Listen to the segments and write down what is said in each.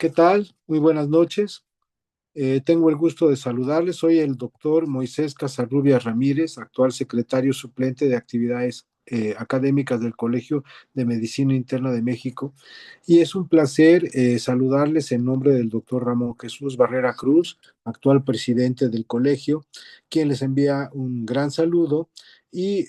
¿Qué tal? Muy buenas noches. Tengo el gusto de saludarles. Soy el doctor Moisés Casarrubias Ramírez, actual secretario suplente de actividades académicas del Colegio de Medicina Interna de México. Y es un placer saludarles en nombre del doctor Ramón Jesús Barrera Cruz, actual presidente del colegio, quien les envía un gran saludo. Y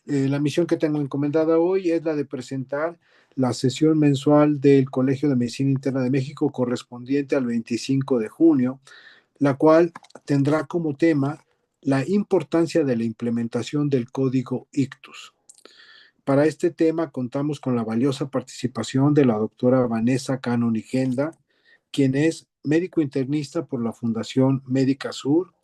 la misión que tengo encomendada hoy es la de presentar la sesión mensual del Colegio de Medicina Interna de México correspondiente al 25 de junio, la cual tendrá como tema la importancia de la implementación del código ICTUS. Para este tema contamos con la valiosa participación de la doctora Vanessa Cano Nigenda, quien es médico internista por la Fundación Médica Sur.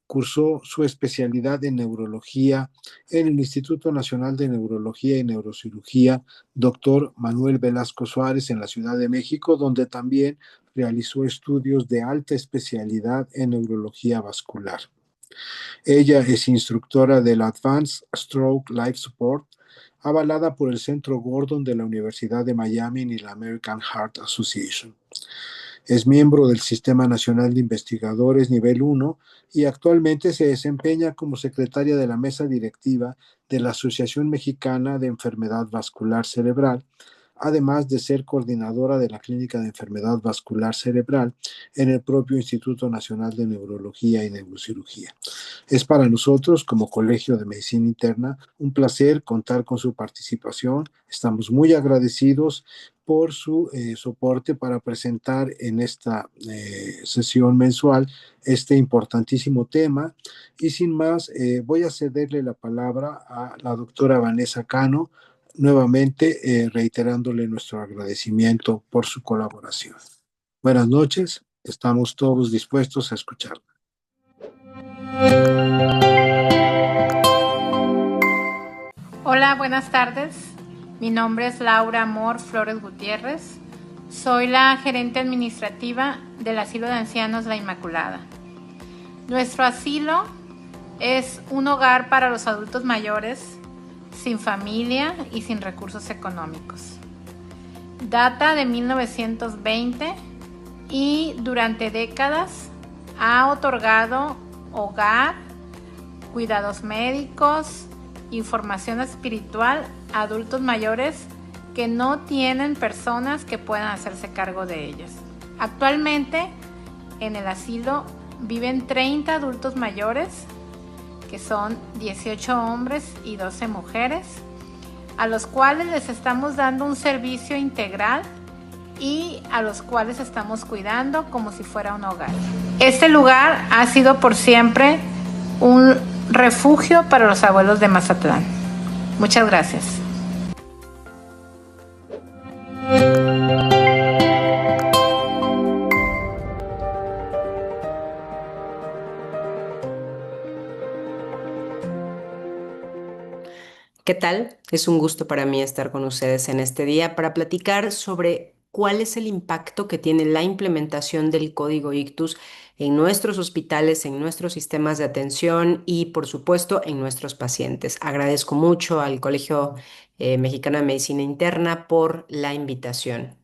Cursó su especialidad en neurología en el Instituto Nacional de Neurología y Neurocirugía, doctor Manuel Velasco Suárez, en la Ciudad de México, donde también realizó estudios de alta especialidad en neurología vascular. Ella es instructora del Advanced Stroke Life Support, avalada por el Centro Gordon de la Universidad de Miami y la American Heart Association. Es miembro del Sistema Nacional de Investigadores Nivel 1 y actualmente se desempeña como secretaria de la mesa directiva de la Asociación Mexicana de Enfermedad Vascular Cerebral, además de ser coordinadora de la Clínica de Enfermedad Vascular Cerebral en el propio Instituto Nacional de Neurología y Neurocirugía. Es para nosotros, como Colegio de Medicina Interna, un placer contar con su participación. Estamos muy agradecidos por su soporte para presentar en esta sesión mensual este importantísimo tema. Y sin más, voy a cederle la palabra a la doctora Vanessa Cano, nuevamente reiterándole nuestro agradecimiento por su colaboración. Buenas noches, estamos todos dispuestos a escuchar. Hola, buenas tardes. Mi nombre es Laura Amor Flores Gutiérrez. Soy la gerente administrativa del Asilo de Ancianos La Inmaculada. Nuestro asilo es un hogar para los adultos mayores sin familia y sin recursos económicos. Data de 1920 y durante décadas ha otorgado hogar, cuidados médicos, información espiritual a adultos mayores que no tienen personas que puedan hacerse cargo de ellos. Actualmente en el asilo viven 30 adultos mayores, que son 18 hombres y 12 mujeres, a los cuales les estamos dando un servicio integral y a los cuales estamos cuidando como si fuera un hogar. Este lugar ha sido por siempre un refugio para los abuelos de Mazatlán. Muchas gracias. ¿Qué tal? Es un gusto para mí estar con ustedes en este día para platicar sobre cuál es el impacto que tiene la implementación del código ICTUS en nuestros hospitales, en nuestros sistemas de atención y, por supuesto, en nuestros pacientes. Agradezco mucho al Colegio Mexicano de Medicina Interna por la invitación.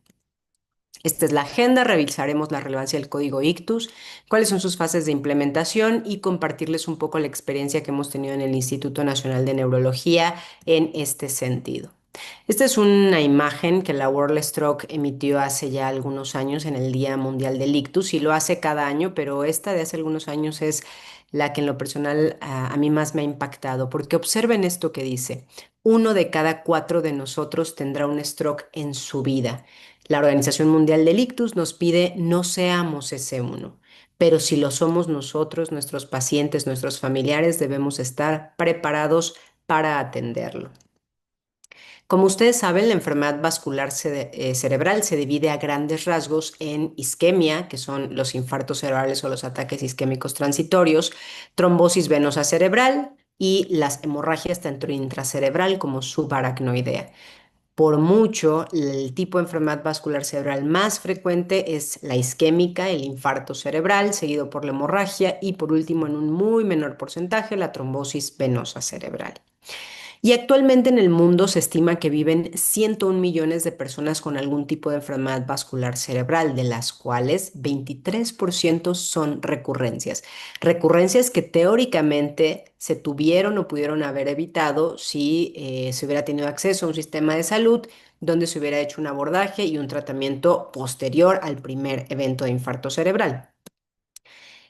Esta es la agenda, revisaremos la relevancia del código ICTUS, cuáles son sus fases de implementación y compartirles un poco la experiencia que hemos tenido en el Instituto Nacional de Neurología en este sentido. Esta es una imagen que la World Stroke emitió hace ya algunos años en el Día Mundial del Ictus y lo hace cada año, pero esta de hace algunos años es la que en lo personal a mí más me ha impactado, porque observen esto que dice: 1 de cada 4 de nosotros tendrá un stroke en su vida. La Organización Mundial del Ictus nos pide no seamos ese uno, pero si lo somos nosotros, nuestros pacientes, nuestros familiares, debemos estar preparados para atenderlo. Como ustedes saben, la enfermedad vascular cerebral se divide a grandes rasgos en isquemia, que son los infartos cerebrales o los ataques isquémicos transitorios, trombosis venosa cerebral y las hemorragias tanto intracerebral como subaracnoidea. Por mucho, el tipo de enfermedad vascular cerebral más frecuente es la isquémica, el infarto cerebral, seguido por la hemorragia y por último, en un muy menor porcentaje, la trombosis venosa cerebral. Y actualmente en el mundo se estima que viven 101 millones de personas con algún tipo de enfermedad vascular cerebral, de las cuales 23% son recurrencias. Recurrencias que teóricamente se tuvieron o pudieron haber evitado si se hubiera tenido acceso a un sistema de salud donde se hubiera hecho un abordaje y un tratamiento posterior al primer evento de infarto cerebral.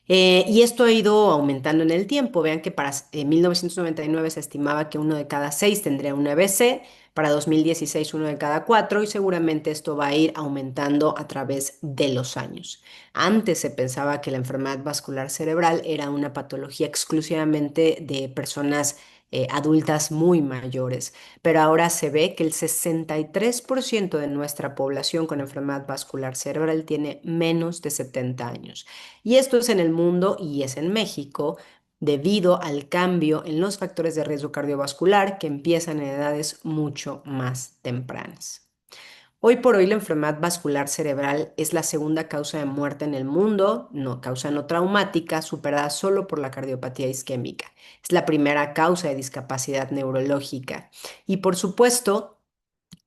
Y esto ha ido aumentando en el tiempo. Vean que para 1999 se estimaba que uno de cada seis tendría un AVC, para 2016 uno de cada cuatro, y seguramente esto va a ir aumentando a través de los años. Antes se pensaba que la enfermedad vascular cerebral era una patología exclusivamente de personas adultas muy mayores, pero ahora se ve que el 63% de nuestra población con enfermedad vascular cerebral tiene menos de 70 años. Y esto es en el mundo y es en México debido al cambio en los factores de riesgo cardiovascular que empiezan en edades mucho más tempranas. Hoy por hoy la enfermedad vascular cerebral es la segunda causa de muerte en el mundo, no causa no traumática, superada solo por la cardiopatía isquémica. Es la primera causa de discapacidad neurológica. Y por supuesto,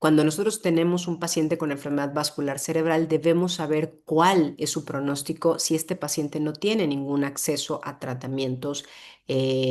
cuando nosotros tenemos un paciente con enfermedad vascular cerebral, debemos saber cuál es su pronóstico si este paciente no tiene ningún acceso a tratamientos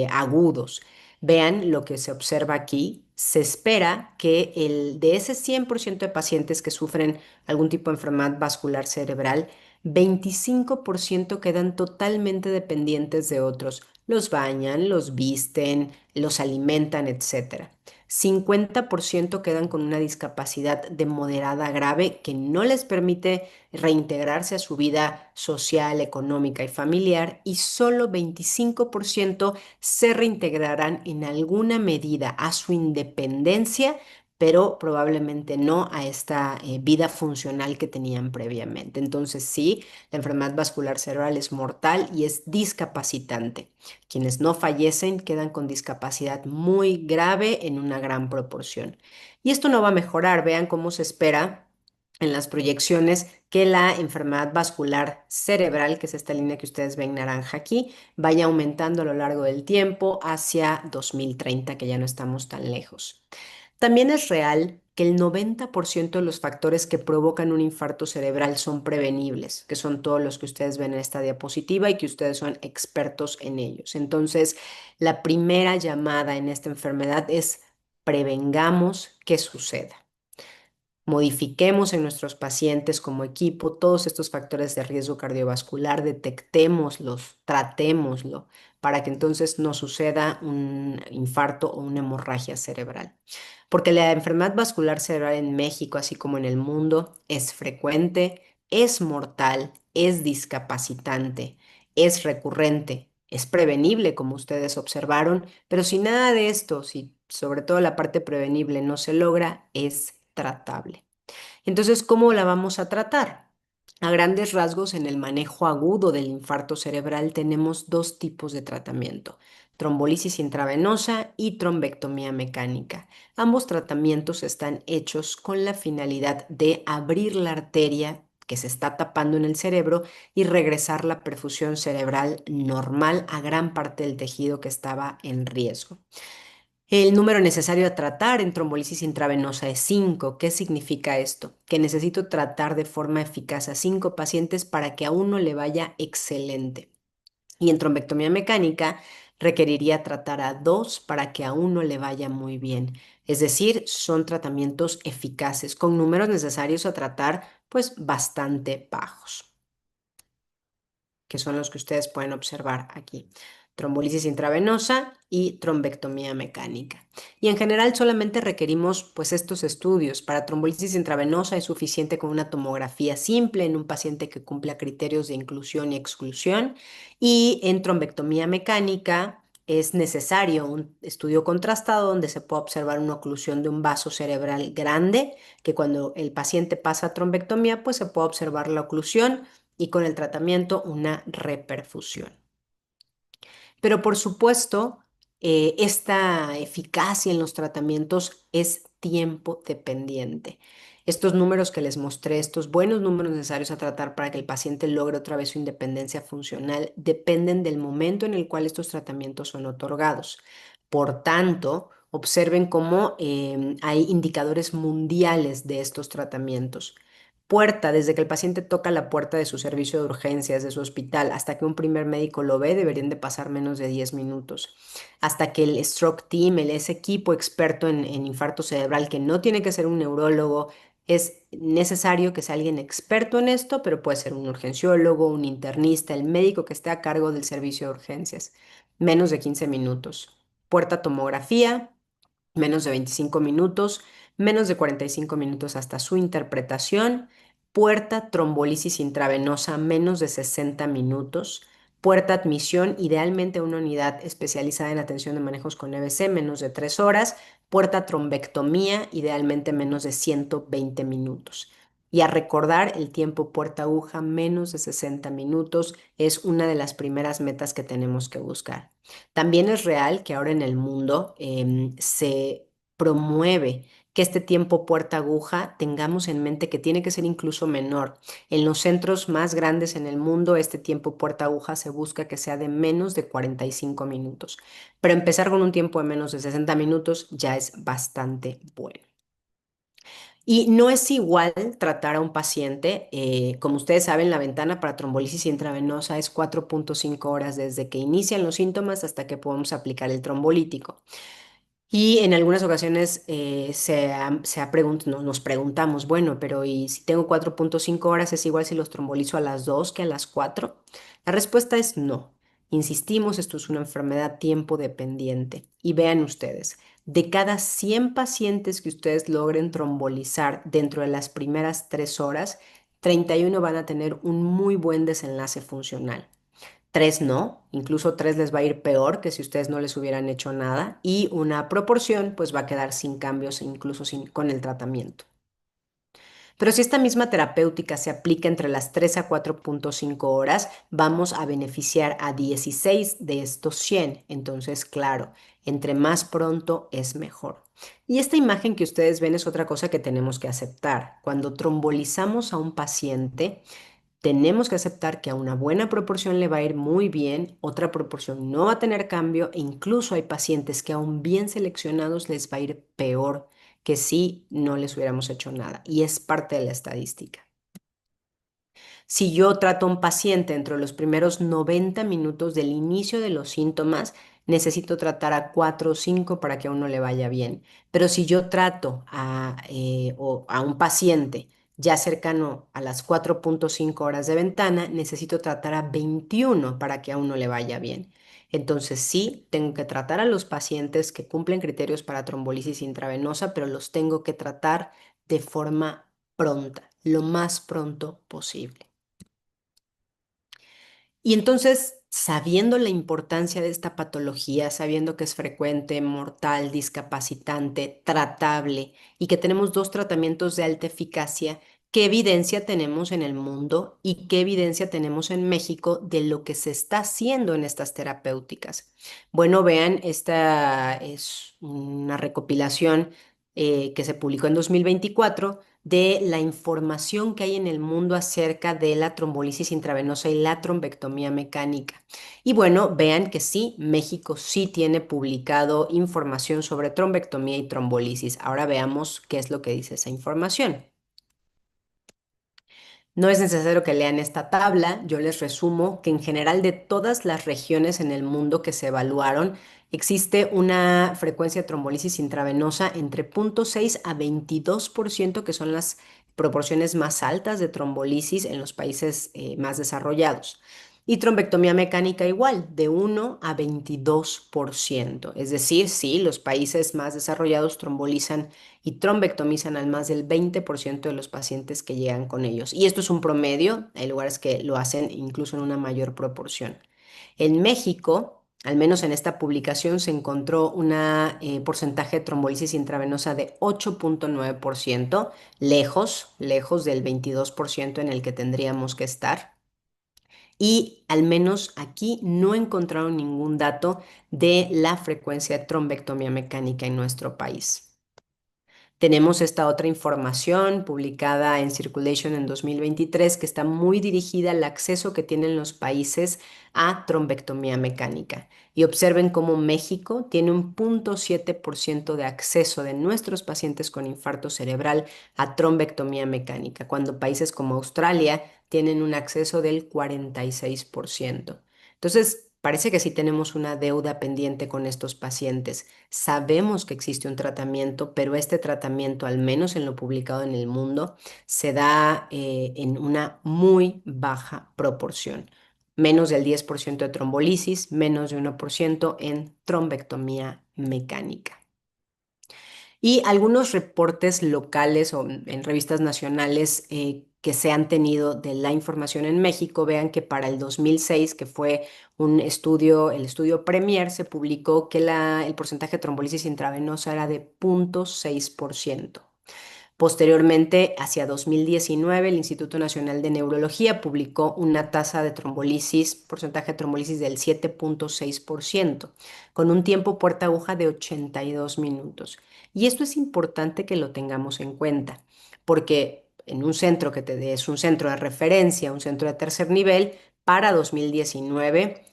agudos. Vean lo que se observa aquí. Se espera que de ese 100% de pacientes que sufren algún tipo de enfermedad vascular cerebral, 25% quedan totalmente dependientes de otros. Los bañan, los visten, los alimentan, etcétera. 50% quedan con una discapacidad de moderada a grave que no les permite reintegrarse a su vida social, económica y familiar, y solo 25% se reintegrarán en alguna medida a su independencia, pero probablemente no a esta vida funcional que tenían previamente. Entonces sí, la enfermedad vascular cerebral es mortal y es discapacitante. Quienes no fallecen quedan con discapacidad muy grave en una gran proporción. Y esto no va a mejorar. Vean cómo se espera en las proyecciones que la enfermedad vascular cerebral, que es esta línea que ustedes ven naranja aquí, vaya aumentando a lo largo del tiempo hacia 2030, que ya no estamos tan lejos. También es real que el 90% de los factores que provocan un infarto cerebral son prevenibles, que son todos los que ustedes ven en esta diapositiva y que ustedes son expertos en ellos. Entonces, la primera llamada en esta enfermedad es prevengamos que suceda. Modifiquemos en nuestros pacientes como equipo todos estos factores de riesgo cardiovascular, detectémoslos, tratémoslo, para que entonces no suceda un infarto o una hemorragia cerebral. Porque la enfermedad vascular cerebral en México, así como en el mundo, es frecuente, es mortal, es discapacitante, es recurrente, es prevenible, como ustedes observaron, pero si nada de esto, si sobre todo la parte prevenible no se logra, es tratable. Entonces, ¿cómo la vamos a tratar? A grandes rasgos, en el manejo agudo del infarto cerebral tenemos dos tipos de tratamiento: trombolisis intravenosa y trombectomía mecánica. Ambos tratamientos están hechos con la finalidad de abrir la arteria que se está tapando en el cerebro y regresar la perfusión cerebral normal a gran parte del tejido que estaba en riesgo. El número necesario a tratar en trombolisis intravenosa es 5. ¿Qué significa esto? Que necesito tratar de forma eficaz a 5 pacientes para que a uno le vaya excelente. Y en trombectomía mecánica requeriría tratar a 2 para que a uno le vaya muy bien. Es decir, son tratamientos eficaces con números necesarios a tratar pues bastante bajos, que son los que ustedes pueden observar aquí: trombolisis intravenosa y trombectomía mecánica. Y en general solamente requerimos pues estos estudios. Para trombolisis intravenosa es suficiente con una tomografía simple en un paciente que cumpla criterios de inclusión y exclusión, y en trombectomía mecánica es necesario un estudio contrastado donde se pueda observar una oclusión de un vaso cerebral grande, que cuando el paciente pasa a trombectomía pues se puede observar la oclusión y con el tratamiento una reperfusión. Pero por supuesto, esta eficacia en los tratamientos es tiempo dependiente. Estos números que les mostré, estos buenos números necesarios a tratar para que el paciente logre otra vez su independencia funcional, dependen del momento en el cual estos tratamientos son otorgados. Por tanto, Observen cómo hay indicadores mundiales de estos tratamientos. Puerta, desde que el paciente toca la puerta de su servicio de urgencias, de su hospital, hasta que un primer médico lo ve, deberían de pasar menos de 10 minutos. Hasta que el stroke team, ese equipo experto en infarto cerebral, que no tiene que ser un neurólogo, es necesario que sea alguien experto en esto, pero puede ser un urgenciólogo, un internista, el médico que esté a cargo del servicio de urgencias. Menos de 15 minutos. Puerta tomografía, menos de 25 minutos, menos de 45 minutos hasta su interpretación. Puerta trombolisis intravenosa, menos de 60 minutos. Puerta admisión, idealmente una unidad especializada en atención de manejos con EBC, menos de 3 horas. Puerta trombectomía, idealmente menos de 120 minutos. Y a recordar, el tiempo puerta aguja, menos de 60 minutos, es una de las primeras metas que tenemos que buscar. También es real que ahora en el mundo se promueve que este tiempo puerta aguja tengamos en mente que tiene que ser incluso menor. En los centros más grandes en el mundo, este tiempo puerta aguja se busca que sea de menos de 45 minutos. Pero empezar con un tiempo de menos de 60 minutos ya es bastante bueno. Y no es igual tratar a un paciente, como ustedes saben, la ventana para trombolisis intravenosa es 4.5 horas desde que inician los síntomas hasta que podemos aplicar el trombolítico. Y en algunas ocasiones nos preguntamos, bueno, pero ¿y si tengo 4.5 horas es igual si los trombolizo a las 2 que a las 4? La respuesta es no. Insistimos, esto es una enfermedad tiempo dependiente. Y vean ustedes, de cada 100 pacientes que ustedes logren trombolizar dentro de las primeras 3 horas, 31 van a tener un muy buen desenlace funcional. 3 no, incluso 3 les va a ir peor que si ustedes no les hubieran hecho nada y una proporción pues va a quedar sin cambios incluso con el tratamiento. Pero si esta misma terapéutica se aplica entre las 3 a 4.5 horas, vamos a beneficiar a 16 de estos 100. Entonces, claro, entre más pronto es mejor. Y esta imagen que ustedes ven es otra cosa que tenemos que aceptar. Cuando trombolizamos a un paciente, tenemos que aceptar que a una buena proporción le va a ir muy bien, otra proporción no va a tener cambio e incluso hay pacientes que aún bien seleccionados les va a ir peor que si no les hubiéramos hecho nada. Y es parte de la estadística. Si yo trato a un paciente entre los primeros 90 minutos del inicio de los síntomas, necesito tratar a 4 o 5 para que a uno le vaya bien. Pero si yo trato a un paciente ya cercano a las 4.5 horas de ventana, necesito tratar a 21 para que a uno le vaya bien. Entonces sí, tengo que tratar a los pacientes que cumplen criterios para trombolisis intravenosa, pero los tengo que tratar de forma pronta, lo más pronto posible. Y entonces, sabiendo la importancia de esta patología, sabiendo que es frecuente, mortal, discapacitante, tratable y que tenemos dos tratamientos de alta eficacia, ¿qué evidencia tenemos en el mundo y qué evidencia tenemos en México de lo que se está haciendo en estas terapéuticas? Bueno, vean, esta es una recopilación que se publicó en 2024 de la información que hay en el mundo acerca de la trombolisis intravenosa y la trombectomía mecánica. Y bueno, vean que sí, México sí tiene publicado información sobre trombectomía y trombolisis. Ahora veamos qué es lo que dice esa información. No es necesario que lean esta tabla, yo les resumo que en general de todas las regiones en el mundo que se evaluaron, existe una frecuencia de trombolisis intravenosa entre 0.6 a 22%, que son las proporciones más altas de trombolisis en los países más desarrollados. Y trombectomía mecánica igual, de 1 a 22%. Es decir, sí, los países más desarrollados trombolizan y trombectomizan al más del 20% de los pacientes que llegan con ellos. Y esto es un promedio, hay lugares que lo hacen incluso en una mayor proporción. En México, al menos en esta publicación, se encontró un porcentaje de trombolisis intravenosa de 8.9%, lejos del 22% en el que tendríamos que estar. Y al menos aquí no encontraron ningún dato de la frecuencia de trombectomía mecánica en nuestro país. Tenemos esta otra información publicada en Circulation en 2023 que está muy dirigida al acceso que tienen los países a trombectomía mecánica. Y observen cómo México tiene un 0.7% de acceso de nuestros pacientes con infarto cerebral a trombectomía mecánica, cuando países como Australia tienen un acceso del 46%. Entonces, parece que sí tenemos una deuda pendiente con estos pacientes. Sabemos que existe un tratamiento, pero este tratamiento, al menos en lo publicado en el mundo, se da en una muy baja proporción. Menos del 10% de trombolisis, menos de 1% en trombectomía mecánica. Y algunos reportes locales o en revistas nacionales que se han tenido de la información en México, vean que para el 2006, que fue un estudio, el estudio Premier, se publicó que el porcentaje de trombolisis intravenosa era de 0.6%. Posteriormente, hacia 2019, el Instituto Nacional de Neurología publicó una tasa de trombolisis, porcentaje de trombolisis del 7.6%, con un tiempo puerta aguja de 82 minutos. Y esto es importante que lo tengamos en cuenta, porque en un centro que es un centro de referencia, un centro de tercer nivel, para 2019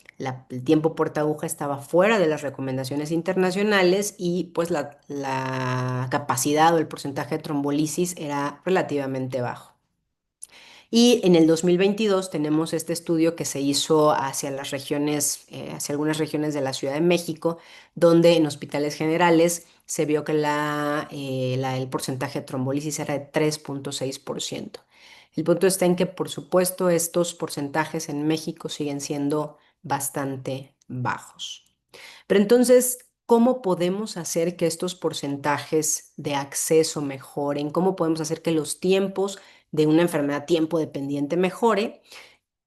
el tiempo puerta aguja estaba fuera de las recomendaciones internacionales y pues la capacidad o el porcentaje de trombolisis era relativamente bajo. Y en el 2022 tenemos este estudio que se hizo hacia las regiones, hacia algunas regiones de la Ciudad de México, donde en hospitales generales se vio que el porcentaje de trombolisis era de 3.6%. El punto está en que, por supuesto, estos porcentajes en México siguen siendo bastante bajos. Pero entonces, ¿cómo podemos hacer que estos porcentajes de acceso mejoren? ¿Cómo podemos hacer que los tiempos de una enfermedad tiempo dependiente mejore?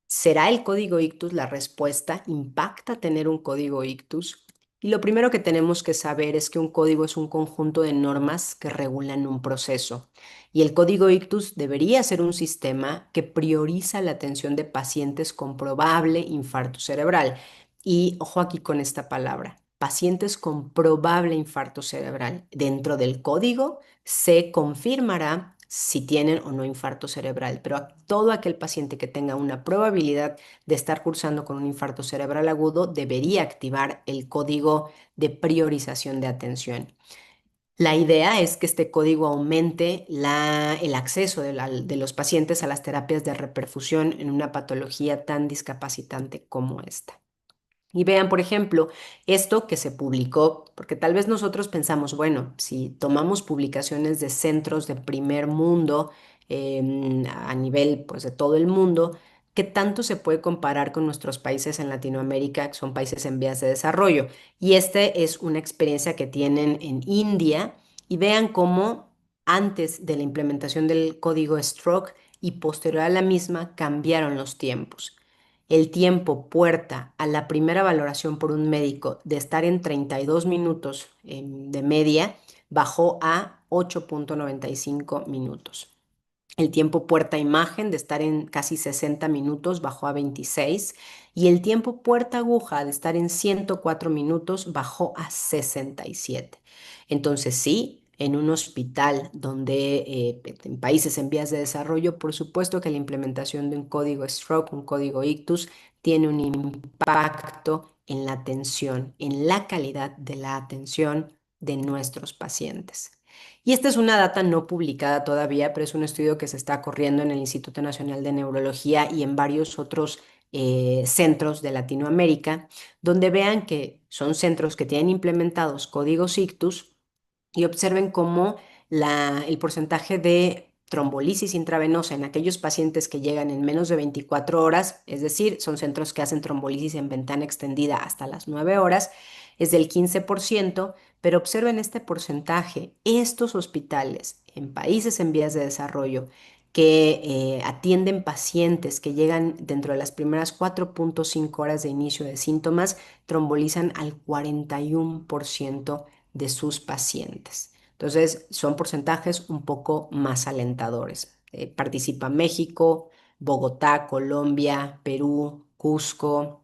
¿Será el código ictus la respuesta? ¿Impacta tener un código ictus? Y lo primero que tenemos que saber es que un código es un conjunto de normas que regulan un proceso. Y el código ictus debería ser un sistema que prioriza la atención de pacientes con probable infarto cerebral. Y ojo aquí con esta palabra, pacientes con probable infarto cerebral. Dentro del código se confirmará si tienen o no infarto cerebral, pero a todo aquel paciente que tenga una probabilidad de estar cursando con un infarto cerebral agudo debería activar el código de priorización de atención. La idea es que este código aumente el acceso de los pacientes a las terapias de reperfusión en una patología tan discapacitante como esta. Y vean, por ejemplo, esto que se publicó, porque tal vez nosotros pensamos, bueno, si tomamos publicaciones de centros de primer mundo a nivel pues, de todo el mundo, ¿qué tanto se puede comparar con nuestros países en Latinoamérica, que son países en vías de desarrollo? Y este es una experiencia que tienen en India y vean cómo antes de la implementación del código Stroke y posterior a la misma cambiaron los tiempos. El tiempo puerta a la primera valoración por un médico de estar en 32 minutos de media bajó a 8.95 minutos. El tiempo puerta imagen de estar en casi 60 minutos bajó a 26 y el tiempo puerta aguja de estar en 104 minutos bajó a 67. Entonces sí, en un hospital donde en países en vías de desarrollo, por supuesto que la implementación de un código stroke, un código ictus, tiene un impacto en la atención, en la calidad de la atención de nuestros pacientes. Y esta es una data no publicada todavía, pero es un estudio que se está corriendo en el Instituto Nacional de Neurología y en varios otros centros de Latinoamérica, donde vean que son centros que tienen implementados códigos ictus y observen cómo el porcentaje de trombolisis intravenosa en aquellos pacientes que llegan en menos de 24 horas, es decir, son centros que hacen trombolisis en ventana extendida hasta las 9 horas, es del 15%, pero observen este porcentaje. Estos hospitales en países en vías de desarrollo que atienden pacientes que llegan dentro de las primeras 4.5 horas de inicio de síntomas, trombolizan al 41% de sus pacientes. Entonces, son porcentajes un poco más alentadores. Participa México, Bogotá, Colombia, Perú, Cusco,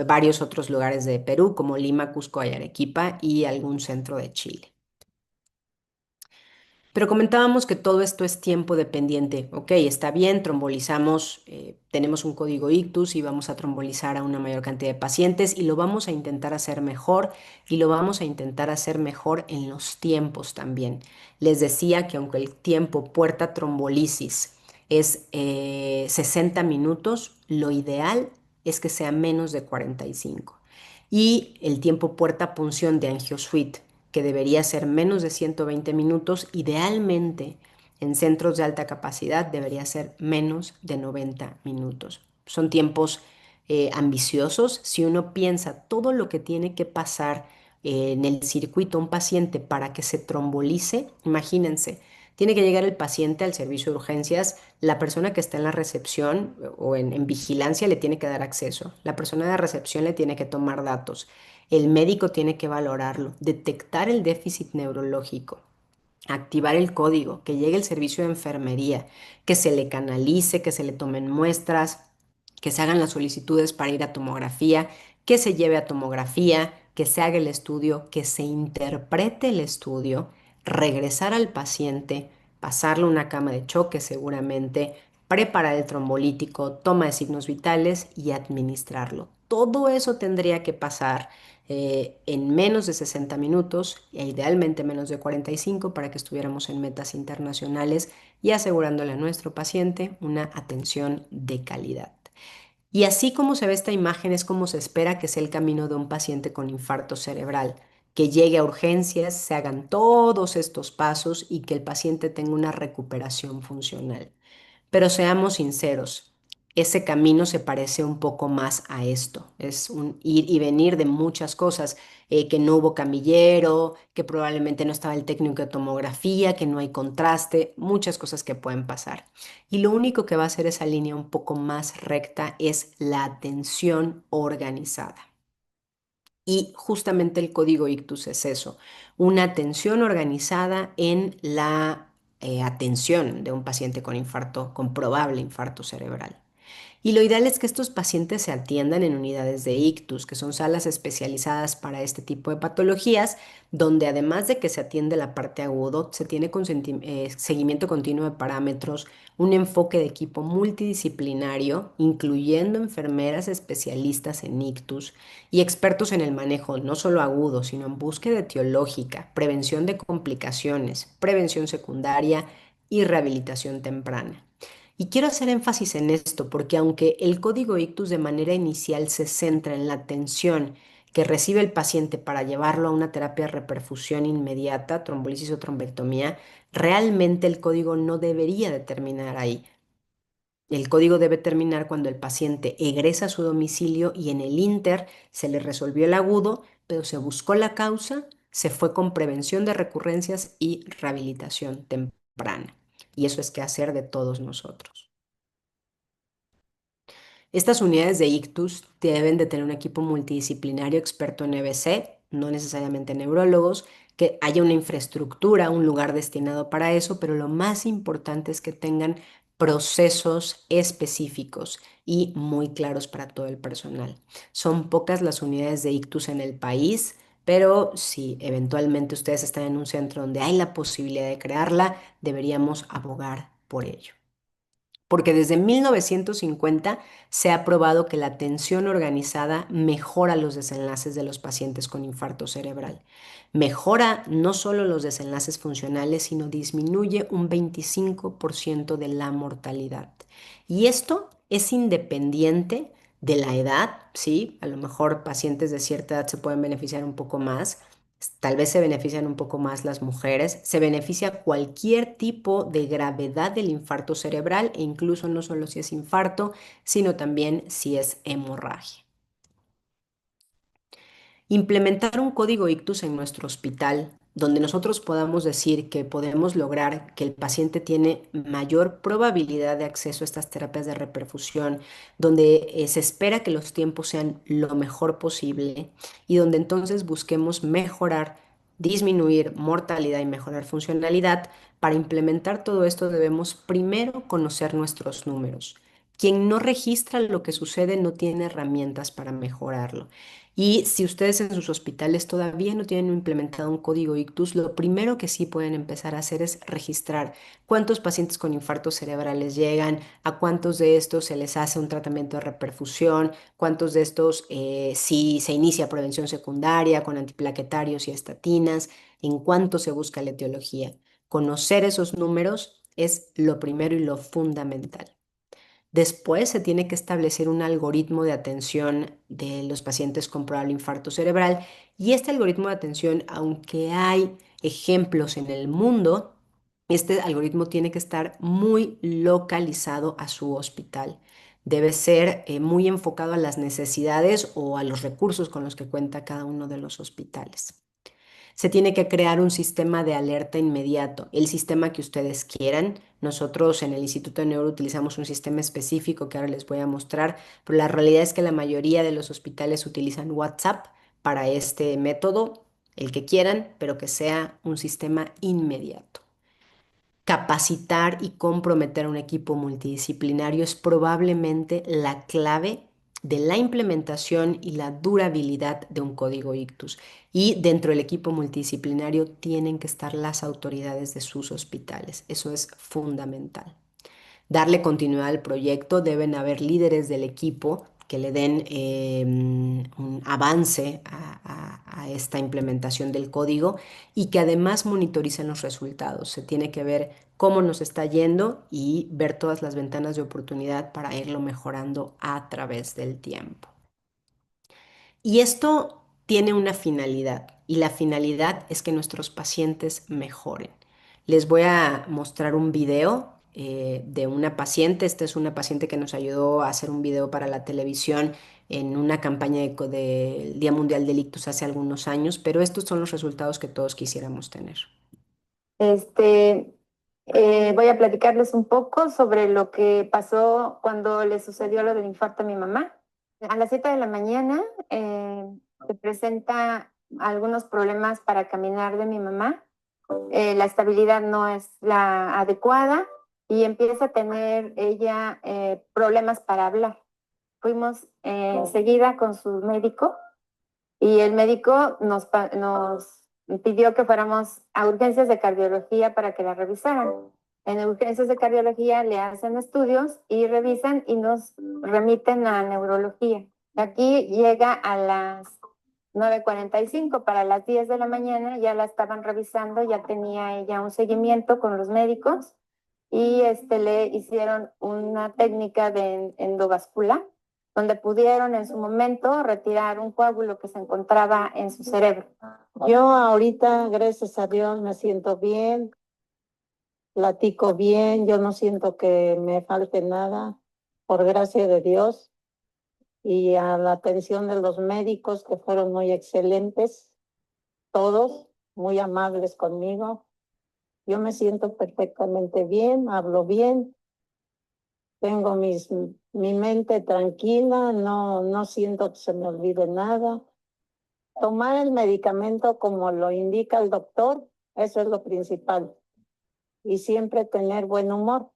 varios otros lugares de Perú como Lima, Cusco y Arequipa y algún centro de Chile. Pero comentábamos que todo esto es tiempo dependiente. Ok, está bien, trombolizamos, tenemos un código ictus y vamos a trombolizar a una mayor cantidad de pacientes y lo vamos a intentar hacer mejor y lo vamos a intentar hacer mejor en los tiempos también. Les decía que aunque el tiempo puerta trombolisis es 60 minutos, lo ideal es que sea menos de 45. Y el tiempo puerta punción de angiosuite, que debería ser menos de 120 minutos, idealmente en centros de alta capacidad debería ser menos de 90 minutos. Son tiempos ambiciosos. Si uno piensa todo lo que tiene que pasar en el circuito un paciente para que se trombolice, imagínense, tiene que llegar el paciente al servicio de urgencias, la persona que está en la recepción o en vigilancia le tiene que dar acceso, la persona de recepción le tiene que tomar datos, el médico tiene que valorarlo, detectar el déficit neurológico, activar el código, que llegue el servicio de enfermería, que se le canalice, que se le tomen muestras, que se hagan las solicitudes para ir a tomografía, que se lleve a tomografía, que se haga el estudio, que se interprete el estudio, regresar al paciente, pasarle una cama de choque seguramente, preparar el trombolítico, toma de signos vitales y administrarlo. Todo eso tendría que pasar en menos de 60 minutos e idealmente menos de 45 para que estuviéramos en metas internacionales y asegurándole a nuestro paciente una atención de calidad. Y así como se ve esta imagen es como se espera que sea el camino de un paciente con infarto cerebral, que llegue a urgencias, se hagan todos estos pasos y que el paciente tenga una recuperación funcional. Pero seamos sinceros, ese camino se parece un poco más a esto. Es un ir y venir de muchas cosas, que no hubo camillero, que probablemente no estaba el técnico de tomografía, que no hay contraste, muchas cosas que pueden pasar. Y lo único que va a hacer esa línea un poco más recta es la atención organizada. Y justamente el código ictus es eso, una atención organizada en la atención de un paciente con infarto, con probable infarto cerebral. Y lo ideal es que estos pacientes se atiendan en unidades de ictus, que son salas especializadas para este tipo de patologías, donde además de que se atiende la parte agudo, se tiene seguimiento continuo de parámetros, un enfoque de equipo multidisciplinario, incluyendo enfermeras especialistas en ictus y expertos en el manejo no solo agudo, sino en búsqueda etiológica, prevención de complicaciones, prevención secundaria y rehabilitación temprana. Y quiero hacer énfasis en esto porque aunque el código ictus de manera inicial se centra en la atención que recibe el paciente para llevarlo a una terapia de reperfusión inmediata, trombolisis o trombectomía, realmente el código no debería de terminar ahí. El código debe terminar cuando el paciente egresa a su domicilio y en el inter se le resolvió el agudo, pero se buscó la causa, se fue con prevención de recurrencias y rehabilitación temprana. Y eso es que hacer de todos nosotros. Estas unidades de ictus deben de tener un equipo multidisciplinario experto en EBC, no necesariamente neurólogos, que haya una infraestructura, un lugar destinado para eso, pero lo más importante es que tengan procesos específicos y muy claros para todo el personal. Son pocas las unidades de ictus en el país, pero si eventualmente ustedes están en un centro donde hay la posibilidad de crearla, deberíamos abogar por ello. Porque desde 1950 se ha probado que la atención organizada mejora los desenlaces de los pacientes con infarto cerebral. Mejora no solo los desenlaces funcionales, sino disminuye un 25% de la mortalidad. Y esto es independiente de la edad, ¿sí? A lo mejor pacientes de cierta edad se pueden beneficiar un poco más. Tal vez se benefician un poco más las mujeres, se beneficia cualquier tipo de gravedad del infarto cerebral e incluso no solo si es infarto, sino también si es hemorragia. Implementar un código ictus en nuestro hospital, donde nosotros podamos decir que podemos lograr que el paciente tiene mayor probabilidad de acceso a estas terapias de reperfusión, donde se espera que los tiempos sean lo mejor posible y donde entonces busquemos mejorar, disminuir mortalidad y mejorar funcionalidad. Para implementar todo esto debemos primero conocer nuestros números. Quien no registra lo que sucede no tiene herramientas para mejorarlo. Y si ustedes en sus hospitales todavía no tienen implementado un código ictus, lo primero que sí pueden empezar a hacer es registrar cuántos pacientes con infartos cerebrales llegan, a cuántos de estos se les hace un tratamiento de reperfusión, cuántos de estos si se inicia prevención secundaria con antiplaquetarios y estatinas, en cuánto se busca la etiología. Conocer esos números es lo primero y lo fundamental. Después se tiene que establecer un algoritmo de atención de los pacientes con probable infarto cerebral y este algoritmo de atención, aunque hay ejemplos en el mundo, este algoritmo tiene que estar muy localizado a su hospital. Debe ser muy enfocado a las necesidades o a los recursos con los que cuenta cada uno de los hospitales. Se tiene que crear un sistema de alerta inmediato, el sistema que ustedes quieran. Nosotros en el Instituto de Neuro utilizamos un sistema específico que ahora les voy a mostrar, pero la realidad es que la mayoría de los hospitales utilizan WhatsApp para este método, el que quieran, pero que sea un sistema inmediato. Capacitar y comprometer a un equipo multidisciplinario es probablemente la clave de la implementación y la durabilidad de un código ictus. Y dentro del equipo multidisciplinario tienen que estar las autoridades de sus hospitales. Eso es fundamental. Darle continuidad al proyecto, deben haber líderes del equipo que le den un avance a esta implementación del código y que además monitoricen los resultados. Se tiene que ver cómo nos está yendo y ver todas las ventanas de oportunidad para irlo mejorando a través del tiempo. Y esto tiene una finalidad, y la finalidad es que nuestros pacientes mejoren. Les voy a mostrar un video de una paciente. Esta es una paciente que nos ayudó a hacer un video para la televisión en una campaña del Día Mundial del Ictus hace algunos años, pero estos son los resultados que todos quisiéramos tener. Este, Voy a platicarles un poco sobre lo que pasó cuando le sucedió lo del infarto a mi mamá. A las 7 de la mañana se presenta algunos problemas para caminar de mi mamá. La estabilidad no es la adecuada y empieza a tener ella problemas para hablar. Fuimos enseguida con su médico y el médico nos pidió que fuéramos a urgencias de cardiología para que la revisaran. En urgencias de cardiología le hacen estudios y revisan y nos remiten a neurología. Aquí llega a las 9:45, para las 10 de la mañana ya la estaban revisando, ya tenía ella un seguimiento con los médicos y le hicieron una técnica de endovascular donde pudieron en su momento retirar un coágulo que se encontraba en su cerebro. Yo ahorita, gracias a Dios, me siento bien, platico bien, yo no siento que me falte nada, por gracia de Dios, y a la atención de los médicos que fueron muy excelentes, todos muy amables conmigo. Yo me siento perfectamente bien, hablo bien, tengo mi mente tranquila, no siento que se me olvide nada. Tomar el medicamento como lo indica el doctor, eso es lo principal. Y siempre tener buen humor.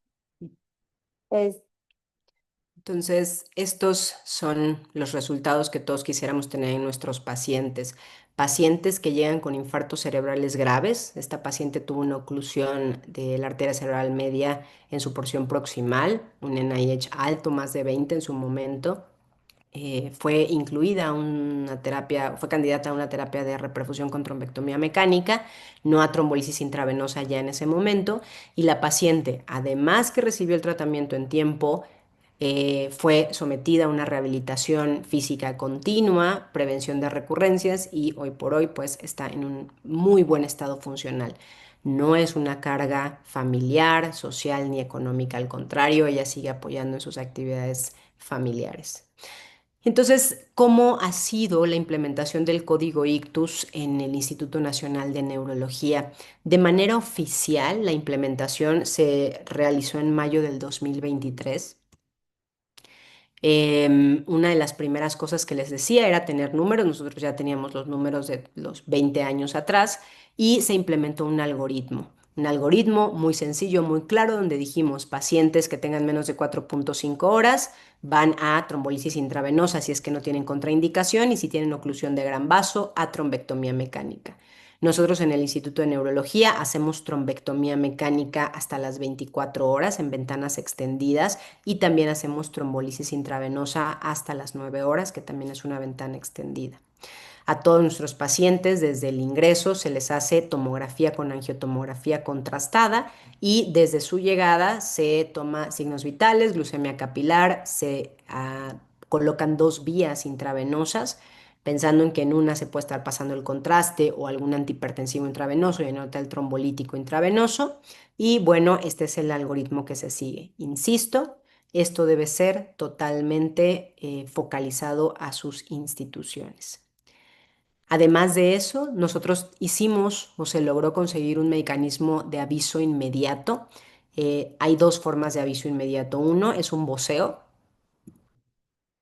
Entonces, estos son los resultados que todos quisiéramos tener en nuestros pacientes. Pacientes que llegan con infartos cerebrales graves. Esta paciente tuvo una oclusión de la arteria cerebral media en su porción proximal, un NIH alto, más de 20 en su momento. Fue incluida a una terapia, fue candidata a una terapia de reperfusión con trombectomía mecánica, no a trombolisis intravenosa ya en ese momento, y la paciente, además que recibió el tratamiento en tiempo, fue sometida a una rehabilitación física continua, prevención de recurrencias y hoy por hoy pues está en un muy buen estado funcional. No es una carga familiar, social ni económica, al contrario, ella sigue apoyando en sus actividades familiares. Entonces, ¿cómo ha sido la implementación del código ictus en el Instituto Nacional de Neurología? De manera oficial, la implementación se realizó en mayo del 2023. Una de las primeras cosas que les decía era tener números. Nosotros ya teníamos los números de los 20 años atrás y se implementó un algoritmo. Un algoritmo muy sencillo, muy claro, donde dijimos pacientes que tengan menos de 4.5 horas van a trombolisis intravenosa si es que no tienen contraindicación y si tienen oclusión de gran vaso a trombectomía mecánica. Nosotros en el Instituto de Neurología hacemos trombectomía mecánica hasta las 24 horas en ventanas extendidas y también hacemos trombolisis intravenosa hasta las 9 horas, que también es una ventana extendida. A todos nuestros pacientes desde el ingreso se les hace tomografía con angiotomografía contrastada y desde su llegada se toma signos vitales, glucemia capilar, se colocan 2 vías intravenosas, pensando en que en una se puede estar pasando el contraste o algún antihipertensivo intravenoso y en otra el trombolítico intravenoso. Y bueno, este es el algoritmo que se sigue. Insisto, esto debe ser totalmente focalizado a sus instituciones. Además de eso, nosotros hicimos o se logró conseguir un mecanismo de aviso inmediato. Hay 2 formas de aviso inmediato. Uno es un voceo.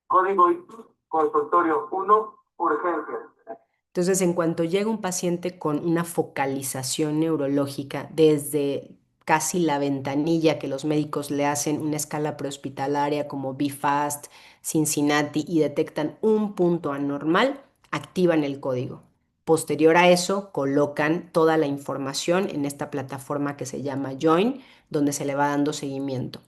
Código ictus, consultorio 1, urgencias. Entonces, en cuanto llega un paciente con una focalización neurológica desde casi la ventanilla que los médicos le hacen una escala prehospitalaria como BFAST, Cincinnati y detectan un punto anormal, activan el código. Posterior a eso, colocan toda la información en esta plataforma que se llama Join, donde se le va dando seguimiento.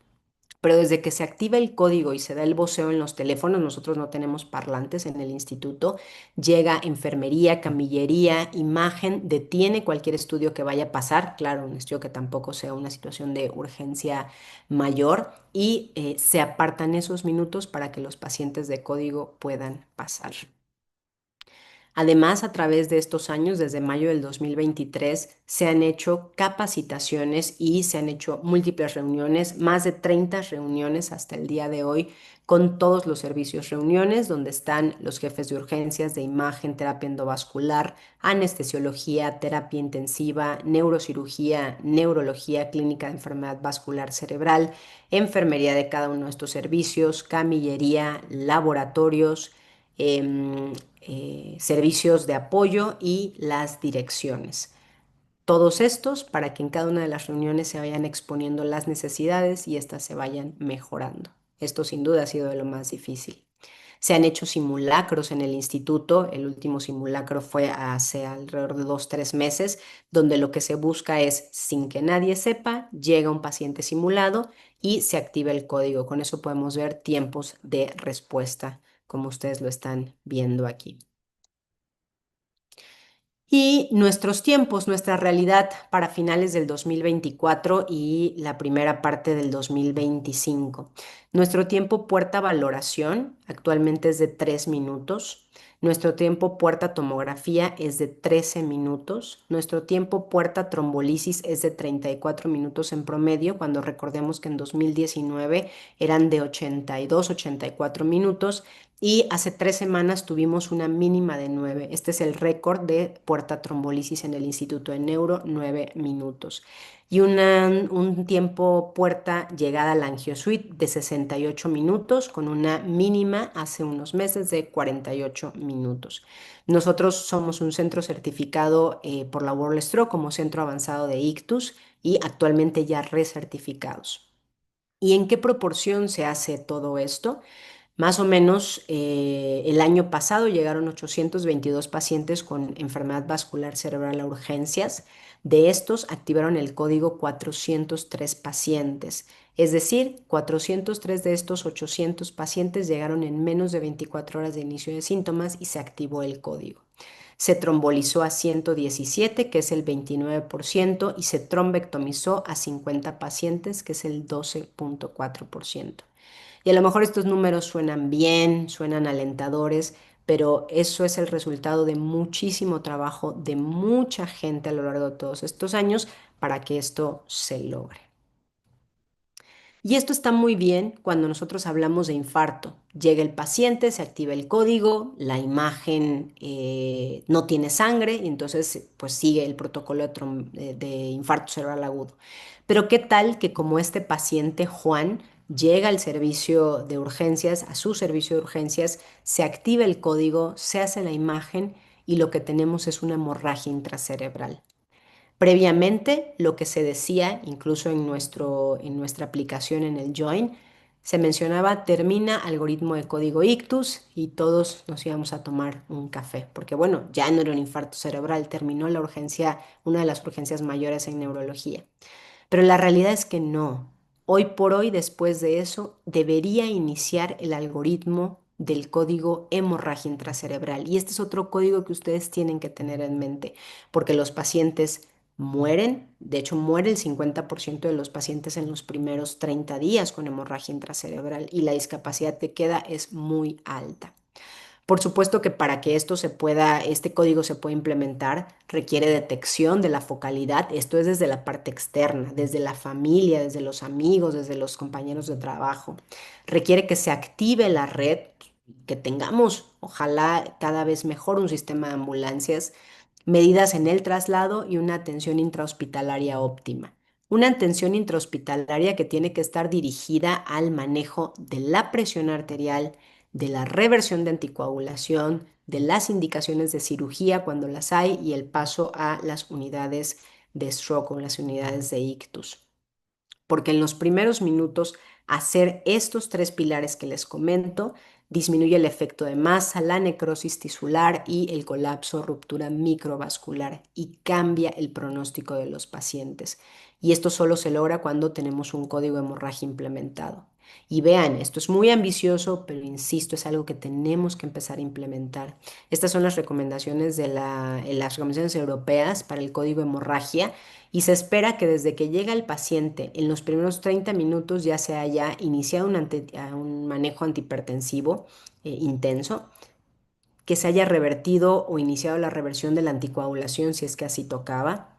Pero desde que se activa el código y se da el voceo en los teléfonos, nosotros no tenemos parlantes en el instituto, llega enfermería, camillería, imagen, detiene cualquier estudio que vaya a pasar, claro, un estudio que tampoco sea una situación de urgencia mayor, y se apartan esos minutos para que los pacientes de código puedan pasar. Además, a través de estos años, desde mayo del 2023, se han hecho capacitaciones y se han hecho múltiples reuniones, más de 30 reuniones hasta el día de hoy, con todos los servicios. Reuniones donde están los jefes de urgencias de imagen, terapia endovascular, anestesiología, terapia intensiva, neurocirugía, neurología, clínica de enfermedad vascular cerebral, enfermería de cada uno de estos servicios, camillería, laboratorios, servicios de apoyo y las direcciones. Todos estos para que en cada una de las reuniones se vayan exponiendo las necesidades y éstas se vayan mejorando. Esto sin duda ha sido de lo más difícil. Se han hecho simulacros en el instituto. El último simulacro fue hace alrededor de 2, 3 meses, donde lo que se busca es, sin que nadie sepa, llega un paciente simulado y se activa el código. Con eso podemos ver tiempos de respuesta, como ustedes lo están viendo aquí. Y nuestros tiempos, nuestra realidad para finales del 2024 y la primera parte del 2025. Nuestro tiempo puerta valoración actualmente es de 3 minutos. Nuestro tiempo puerta tomografía es de 13 minutos. Nuestro tiempo puerta trombolisis es de 34 minutos en promedio, cuando recordemos que en 2019 eran de 82, 84 minutos. Y hace 3 semanas tuvimos una mínima de 9. Este es el récord de puerta trombolisis en el Instituto de Neuro, 9 minutos. Y un tiempo puerta llegada a la angiosuite de 68 minutos, con una mínima hace unos meses de 48 minutos. Nosotros somos un centro certificado por la World Stroke como centro avanzado de ictus y actualmente ya recertificados. ¿Y en qué proporción se hace todo esto? Más o menos el año pasado llegaron 822 pacientes con enfermedad vascular cerebral a urgencias. De estos activaron el código 403 pacientes. Es decir, 403 de estos 800 pacientes llegaron en menos de 24 horas de inicio de síntomas y se activó el código. Se trombolizó a 117, que es el 29%, y se trombectomizó a 50 pacientes, que es el 12.4%. Y a lo mejor estos números suenan bien, suenan alentadores, pero eso es el resultado de muchísimo trabajo de mucha gente a lo largo de todos estos años para que esto se logre. Y esto está muy bien cuando nosotros hablamos de infarto. Llega el paciente, se activa el código, la imagen no tiene sangre y entonces pues sigue el protocolo de infarto cerebral agudo. Pero ¿qué tal que como este paciente Juan llega al servicio de urgencias, a su servicio de urgencias, se activa el código, se hace la imagen y lo que tenemos es una hemorragia intracerebral? Previamente, lo que se decía, incluso en nuestra aplicación en el Join, se mencionaba termina algoritmo de código ictus y todos nos íbamos a tomar un café, porque bueno, ya no era un infarto cerebral, terminó la urgencia, una de las urgencias mayores en neurología. Pero la realidad es que no. Hoy por hoy, después de eso, debería iniciar el algoritmo del código hemorragia intracerebral. Y este es otro código que ustedes tienen que tener en mente, porque los pacientes mueren, de hecho muere el 50% de los pacientes en los primeros 30 días con hemorragia intracerebral y la discapacidad que queda es muy alta. Por supuesto que para que esto se pueda, este código se pueda implementar, requiere detección de la focalidad. Esto es desde la parte externa, desde la familia, desde los amigos, desde los compañeros de trabajo. Requiere que se active la red, que tengamos, ojalá cada vez mejor un sistema de ambulancias, medidas en el traslado y una atención intrahospitalaria óptima. Una atención intrahospitalaria que tiene que estar dirigida al manejo de la presión arterial, de la reversión de anticoagulación, de las indicaciones de cirugía cuando las hay y el paso a las unidades de stroke o las unidades de ictus. Porque en los primeros minutos hacer estos tres pilares que les comento disminuye el efecto de masa, la necrosis tisular y el colapso, ruptura microvascular y cambia el pronóstico de los pacientes. Y esto solo se logra cuando tenemos un código de hemorragia implementado. Y vean, esto es muy ambicioso, pero insisto, es algo que tenemos que empezar a implementar. Estas son las recomendaciones de las recomendaciones europeas para el código de hemorragia y se espera que desde que llega el paciente en los primeros 30 minutos ya se haya iniciado un manejo antihipertensivo intenso, que se haya revertido o iniciado la reversión de la anticoagulación si es que así tocaba,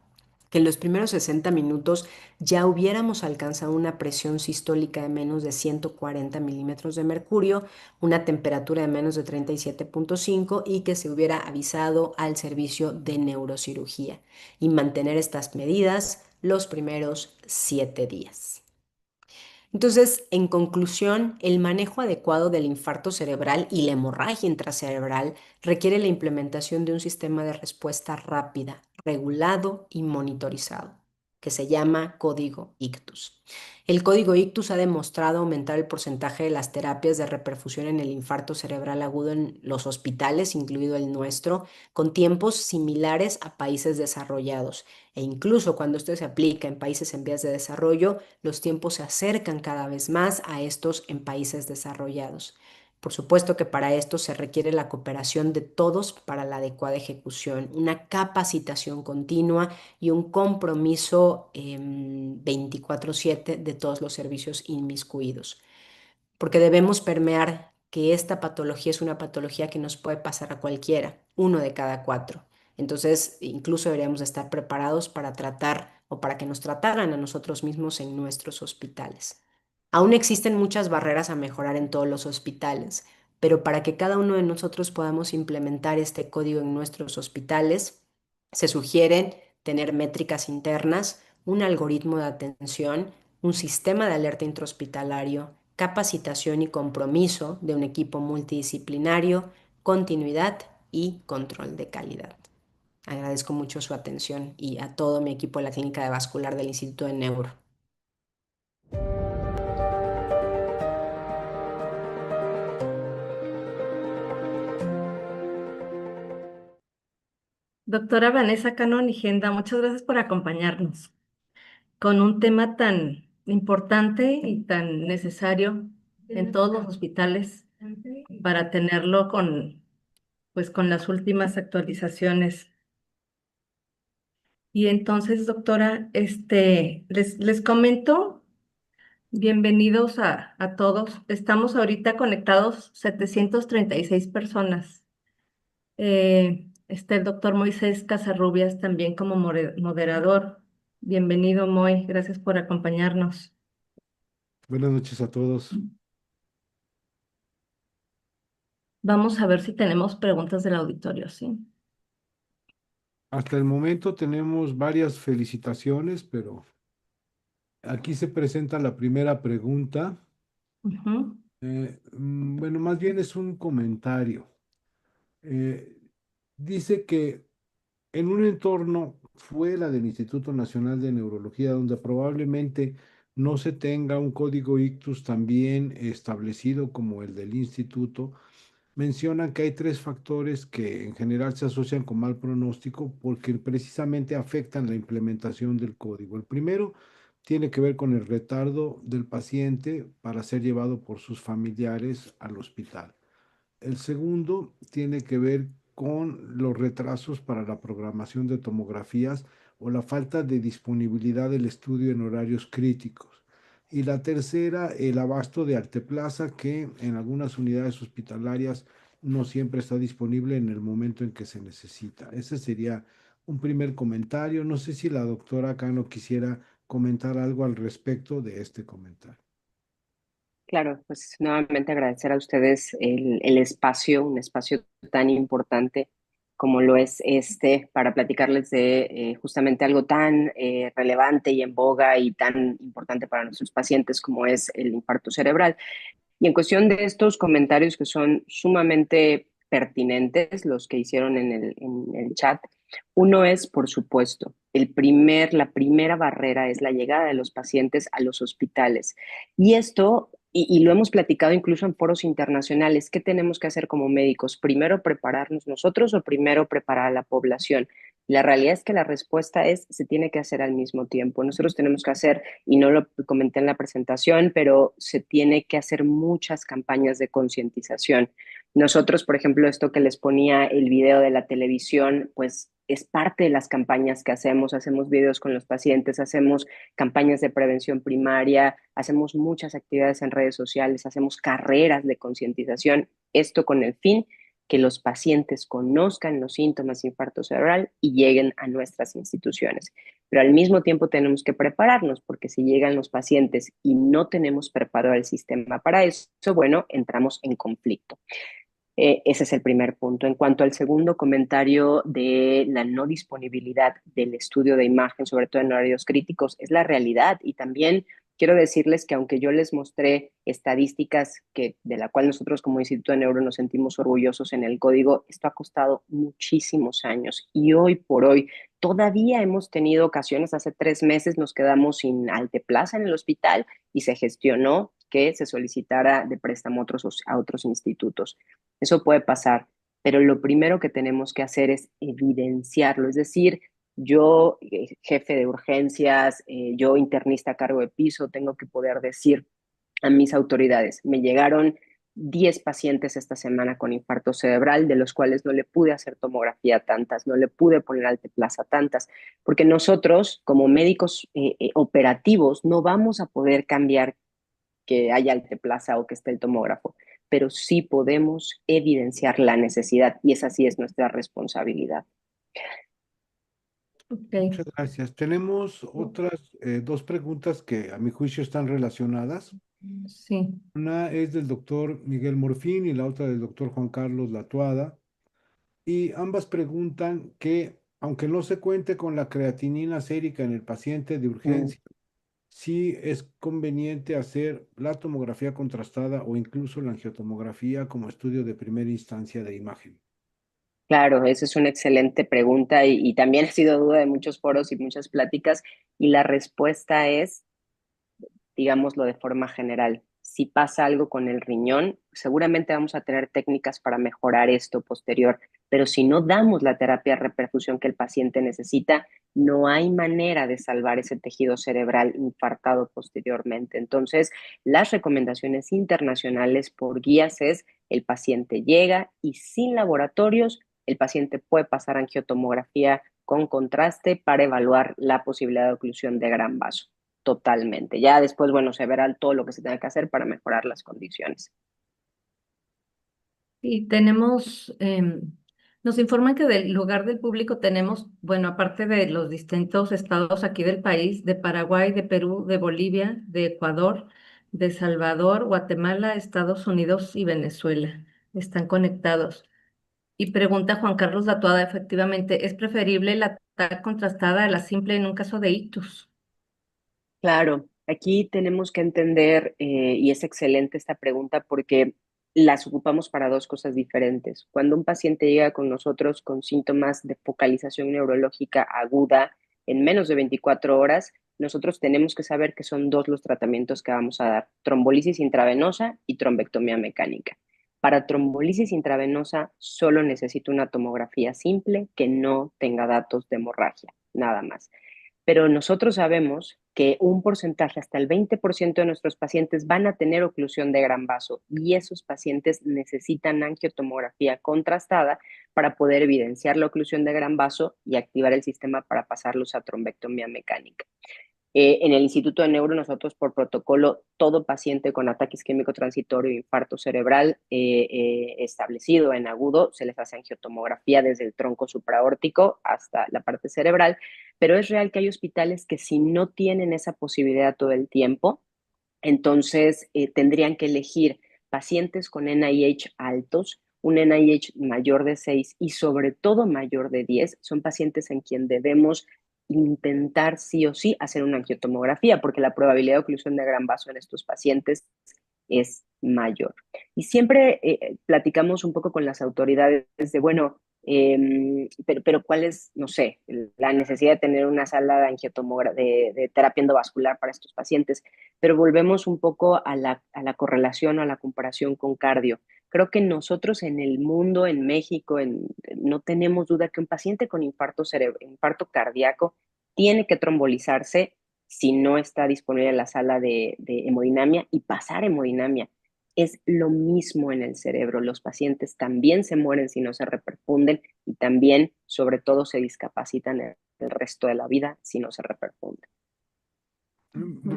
que en los primeros 60 minutos ya hubiéramos alcanzado una presión sistólica de menos de 140 milímetros de mercurio, una temperatura de menos de 37,5 y que se hubiera avisado al servicio de neurocirugía y mantener estas medidas los primeros 7 días. Entonces, en conclusión, el manejo adecuado del infarto cerebral y la hemorragia intracerebral requiere la implementación de un sistema de respuesta rápida, regulado y monitorizado, que se llama código ictus. El código ictus ha demostrado aumentar el porcentaje de las terapias de reperfusión en el infarto cerebral agudo en los hospitales, incluido el nuestro, con tiempos similares a países desarrollados. E incluso cuando esto se aplica en países en vías de desarrollo, los tiempos se acercan cada vez más a estos en países desarrollados. Por supuesto que para esto se requiere la cooperación de todos para la adecuada ejecución, una capacitación continua y un compromiso 24/7 de todos los servicios inmiscuidos, porque debemos permear que esta patología es una patología que nos puede pasar a cualquiera, uno de cada cuatro. Entonces, incluso deberíamos estar preparados para tratar o para que nos trataran a nosotros mismos en nuestros hospitales. Aún existen muchas barreras a mejorar en todos los hospitales, pero para que cada uno de nosotros podamos implementar este código en nuestros hospitales, se sugieren tener métricas internas, un algoritmo de atención, un sistema de alerta intrahospitalario, capacitación y compromiso de un equipo multidisciplinario, continuidad y control de calidad. Agradezco mucho su atención y a todo mi equipo de la Clínica de Vascular del Instituto de Neuro. Doctora Vanessa Cano Nigenda, muchas gracias por acompañarnos con un tema tan importante y tan necesario en todos los hospitales para tenerlo pues, con las últimas actualizaciones. Y entonces, doctora, les comento, bienvenidos a todos. Estamos ahorita conectados 736 personas. Está el doctor Moisés Casarrubias también como moderador. Bienvenido, Moy. Gracias por acompañarnos. Buenas noches a todos. Vamos a ver si tenemos preguntas del auditorio, ¿sí? Hasta el momento tenemos varias felicitaciones, pero aquí se presenta la primera pregunta. Ujú. Bueno, más bien es un comentario. Eh, Dice que en un entorno fuera del Instituto Nacional de Neurología, donde probablemente no se tenga un código ictus tan bien establecido como el del instituto, mencionan que hay tres factores que en general se asocian con mal pronóstico porque precisamente afectan la implementación del código. El primero tiene que ver con el retardo del paciente para ser llevado por sus familiares al hospital. El segundo tiene que ver con los retrasos para la programación de tomografías o la falta de disponibilidad del estudio en horarios críticos. Y la tercera, el abasto de Alteplaza, que en algunas unidades hospitalarias no siempre está disponible en el momento en que se necesita. Ese sería un primer comentario. No sé si la doctora Cano quisiera comentar algo al respecto de este comentario. Claro, pues nuevamente agradecer a ustedes el espacio, un espacio tan importante como lo es este, para platicarles de justamente algo tan relevante y en boga y tan importante para nuestros pacientes como es el infarto cerebral. Y en cuestión de estos comentarios que son sumamente pertinentes, los que hicieron en el chat, uno es, por supuesto, la primera barrera es la llegada de los pacientes a los hospitales. Y esto, y lo hemos platicado incluso en foros internacionales, ¿qué tenemos que hacer como médicos? ¿Primero prepararnos nosotros o primero preparar a la población? La realidad es que la respuesta es, se tiene que hacer al mismo tiempo. Nosotros tenemos que hacer, y no lo comenté en la presentación, pero se tiene que hacer muchas campañas de concientización. Nosotros, por ejemplo, esto que les ponía el video de la televisión, pues es parte de las campañas que hacemos videos con los pacientes, hacemos campañas de prevención primaria, hacemos muchas actividades en redes sociales, hacemos carreras de concientización, esto con el fin que los pacientes conozcan los síntomas de infarto cerebral y lleguen a nuestras instituciones. Pero al mismo tiempo tenemos que prepararnos, porque si llegan los pacientes y no tenemos preparado el sistema para eso, bueno, entramos en conflicto. Ese es el primer punto. En cuanto al segundo comentario de la no disponibilidad del estudio de imagen, sobre todo en horarios críticos, es la realidad. Y también quiero decirles que aunque yo les mostré estadísticas de la cual nosotros como Instituto de Neuro nos sentimos orgullosos en el código, esto ha costado muchísimos años. Y hoy por hoy todavía hemos tenido ocasiones, hace 3 meses nos quedamos sin alteplaza en el hospital y se gestionó que se solicitara de préstamo a otros institutos. Eso puede pasar, pero lo primero que tenemos que hacer es evidenciarlo, es decir, yo, jefe de urgencias, yo internista a cargo de piso, tengo que poder decir a mis autoridades, me llegaron 10 pacientes esta semana con infarto cerebral, de los cuales no le pude hacer tomografía a tantas, no le pude poner alteplaza a tantas, porque nosotros como médicos operativos no vamos a poder cambiar que haya alteplaza o que esté el tomógrafo, pero sí podemos evidenciar la necesidad y esa sí es nuestra responsabilidad. Ok, Muchas gracias. Tenemos otras dos preguntas que a mi juicio están relacionadas. sí. Una es del doctor Miguel Morfín y la otra del doctor Juan Carlos Latuada. Y ambas preguntan que, aunque no se cuente con la creatinina sérica en el paciente de Mm. urgencia, sí es conveniente hacer la tomografía contrastada o incluso la angiotomografía como estudio de primera instancia de imagen. Claro, esa es una excelente pregunta y también ha sido duda de muchos foros y muchas pláticas y la respuesta es digámoslo de forma general. Si pasa algo con el riñón, seguramente vamos a tener técnicas para mejorar esto posterior, pero si no damos la terapia de reperfusión que el paciente necesita, no hay manera de salvar ese tejido cerebral infartado posteriormente. Entonces, las recomendaciones internacionales por guías es el paciente llega y sin laboratorios, el paciente puede pasar angiotomografía con contraste para evaluar la posibilidad de oclusión de gran vaso. Totalmente. Ya después, bueno, se verá todo lo que se tenga que hacer para mejorar las condiciones. Y tenemos, nos informan que del lugar del público tenemos, bueno, aparte de los distintos estados aquí del país, de Paraguay, de Perú, de Bolivia, de Ecuador, de Salvador, Guatemala, Estados Unidos y Venezuela. Están conectados. Y pregunta Juan Carlos Latuada, efectivamente, ¿es preferible la TAC contrastada a la simple en un caso de ictus? Claro, aquí tenemos que entender, y es excelente esta pregunta, porque las ocupamos para dos cosas diferentes. Cuando un paciente llega con nosotros con síntomas de focalización neurológica aguda en menos de 24 horas, nosotros tenemos que saber que son dos los tratamientos que vamos a dar: trombolisis intravenosa y trombectomía mecánica. Para trombolisis intravenosa solo necesito una tomografía simple que no tenga datos de hemorragia, nada más. Pero nosotros sabemos que un porcentaje, hasta el 20% de nuestros pacientes van a tener oclusión de gran vaso, y esos pacientes necesitan angiotomografía contrastada para poder evidenciar la oclusión de gran vaso y activar el sistema para pasarlos a trombectomía mecánica. En el Instituto de Neuro, nosotros por protocolo, todo paciente con ataque isquémico transitorio e infarto cerebral establecido en agudo, se les hace angiotomografía desde el tronco supraórtico hasta la parte cerebral, pero es real que hay hospitales que, si no tienen esa posibilidad todo el tiempo, entonces tendrían que elegir pacientes con NIH altos. Un NIH mayor de 6 y sobre todo mayor de 10 son pacientes en quien debemos intentar sí o sí hacer una angiotomografía, porque la probabilidad de oclusión de gran vaso en estos pacientes es mayor. Y siempre platicamos un poco con las autoridades de, bueno, pero ¿cuál es, no sé, la necesidad de tener una sala de de terapia endovascular para estos pacientes? Pero volvemos un poco a la correlación o a la comparación con cardio. Creo que nosotros en el mundo, en México, no tenemos duda que un paciente con infarto cardíaco tiene que trombolizarse si no está disponible en la sala de hemodinamia y pasar hemodinamia. Es lo mismo en el cerebro. Los pacientes también se mueren si no se reperfunden, y también, sobre todo, se discapacitan el resto de la vida si no se reperfunden.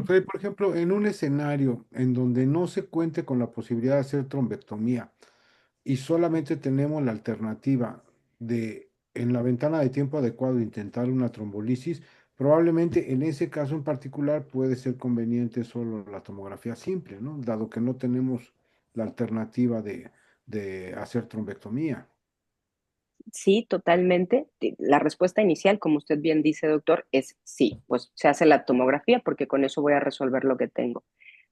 Freddy, por ejemplo, en un escenario en donde no se cuente con la posibilidad de hacer trombectomía y solamente tenemos la alternativa de, en la ventana de tiempo adecuado, intentar una trombolisis, probablemente en ese caso en particular puede ser conveniente solo la tomografía simple, ¿no? Dado que no tenemos la alternativa de hacer trombectomía. Sí, totalmente. La respuesta inicial, como usted bien dice, doctor, es sí. Pues se hace la tomografía porque con eso voy a resolver lo que tengo.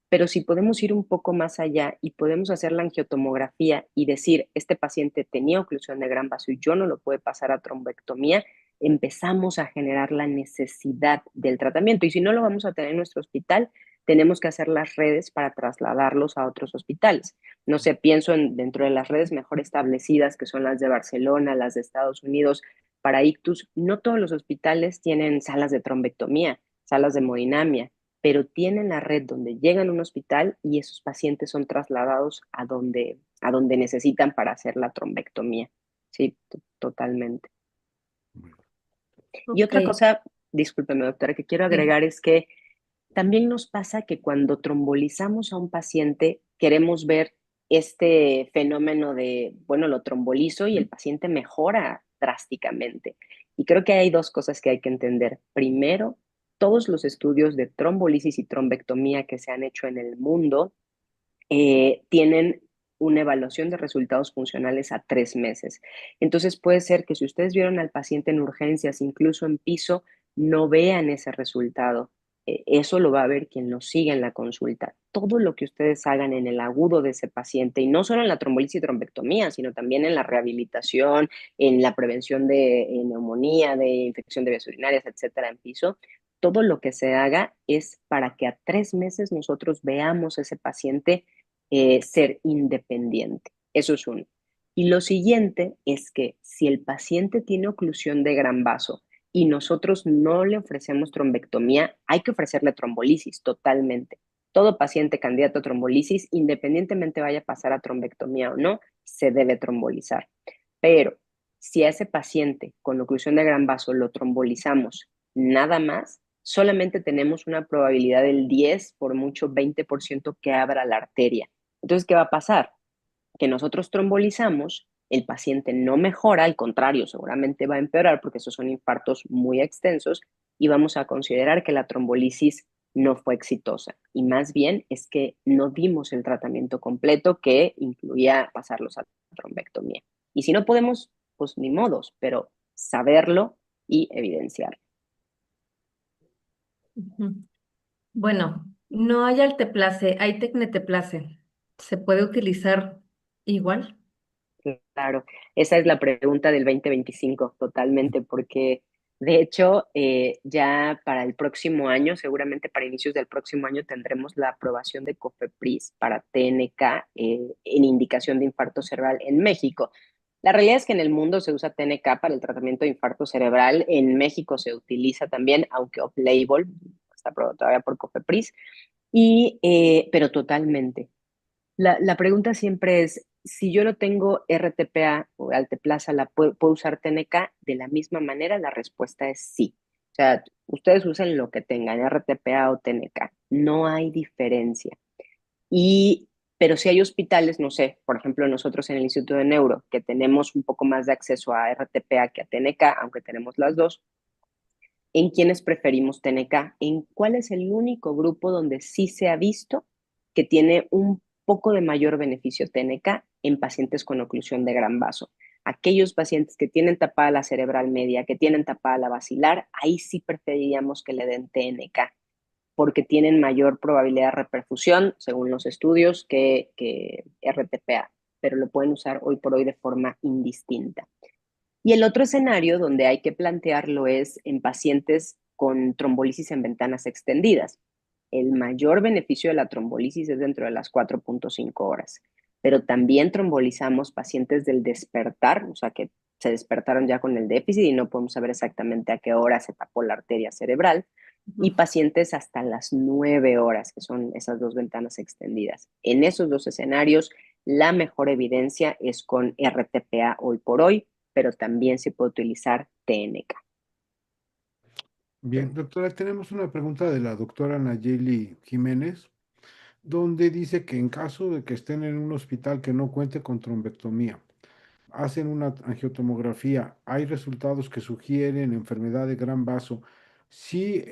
Pero si podemos ir un poco más allá y podemos hacer la angiotomografía y decir, este paciente tenía oclusión de gran vaso y yo no lo puedo pasar a trombectomía, empezamos a generar la necesidad del tratamiento. Y si no lo vamos a tener en nuestro hospital, tenemos que hacer las redes para trasladarlos a otros hospitales. No sé, pienso dentro de las redes mejor establecidas, que son las de Barcelona, las de Estados Unidos, para ictus. No todos los hospitales tienen salas de trombectomía, salas de hemodinamia, pero tienen la red donde llegan a un hospital y esos pacientes son trasladados a donde necesitan para hacer la trombectomía. Sí, totalmente. Y Ok, otra cosa, discúlpeme, doctora, que quiero sí. agregar es que también nos pasa que cuando trombolizamos a un paciente, queremos ver este fenómeno de, bueno, lo trombolizo y el paciente mejora drásticamente. Y creo que hay dos cosas que hay que entender. Primero, todos los estudios de trombolisis y trombectomía que se han hecho en el mundo tienen una evaluación de resultados funcionales a 3 meses. Entonces puede ser que si ustedes vieron al paciente en urgencias, incluso en piso, no vean ese resultado. Eso lo va a ver quien lo sigue en la consulta. Todo lo que ustedes hagan en el agudo de ese paciente, y no solo en la trombolisis y trombectomía, sino también en la rehabilitación, en la prevención de neumonía, de infección de vías urinarias, etcétera, en piso, todo lo que se haga es para que a 3 meses nosotros veamos ese paciente ser independiente. Eso es uno. Y lo siguiente es que si el paciente tiene oclusión de gran vaso y nosotros no le ofrecemos trombectomía, hay que ofrecerle trombolisis totalmente. Todo paciente candidato a trombolisis, independientemente vaya a pasar a trombectomía o no, se debe trombolizar. Pero si a ese paciente con oclusión de gran vaso lo trombolizamos nada más, solamente tenemos una probabilidad del 10, por mucho 20% que abra la arteria. Entonces, ¿qué va a pasar? Que nosotros trombolizamos, el paciente no mejora, al contrario, seguramente va a empeorar porque esos son infartos muy extensos, y vamos a considerar que la trombolisis no fue exitosa. Y más bien es que no dimos el tratamiento completo que incluía pasarlos a trombectomía. Y si no podemos, pues ni modos, pero saberlo y evidenciarlo. Ujú. Bueno, no hay alteplase, hay tecneteplase. Se puede utilizar igual. Claro, esa es la pregunta del 2025, totalmente, porque de hecho ya para el próximo año, seguramente para inicios del próximo año, tendremos la aprobación de COFEPRIS para TNK en indicación de infarto cerebral en México. La realidad es que en el mundo se usa TNK para el tratamiento de infarto cerebral, en México se utiliza también, aunque off-label, está aprobado todavía por COFEPRIS, pero totalmente. La pregunta siempre es, si yo no tengo RTPA o Alteplasa, ¿puedo usar TNK de la misma manera? La respuesta es sí. O sea, ustedes usen lo que tengan, RTPA o TNK. No hay diferencia. Y, pero si hay hospitales, no sé, por ejemplo, nosotros en el Instituto de Neuro, que tenemos un poco más de acceso a RTPA que a TNK, aunque tenemos las dos, ¿en quiénes preferimos TNK? ¿En cuál es el único grupo donde sí se ha visto que tiene un poco de mayor beneficio TNK en pacientes con oclusión de gran vaso? Aquellos pacientes que tienen tapada la cerebral media, que tienen tapada la basilar, ahí sí preferiríamos que le den TNK, porque tienen mayor probabilidad de reperfusión, según los estudios, que RTPA, pero lo pueden usar hoy por hoy de forma indistinta. Y el otro escenario donde hay que plantearlo es en pacientes con trombolisis en ventanas extendidas. El mayor beneficio de la trombolisis es dentro de las 4.5 horas, pero también trombolizamos pacientes del despertar, o sea que se despertaron ya con el déficit y no podemos saber exactamente a qué hora se tapó la arteria cerebral, y pacientes hasta las 9 horas, que son esas dos ventanas extendidas. En esos dos escenarios, la mejor evidencia es con RTPA hoy por hoy, pero también se puede utilizar TNK. Bien, doctora, tenemos una pregunta de la doctora Nayeli Jiménez, donde dice que en caso de que estén en un hospital que no cuente con trombectomía, hacen una angiotomografía, hay resultados que sugieren enfermedad de gran vaso, sí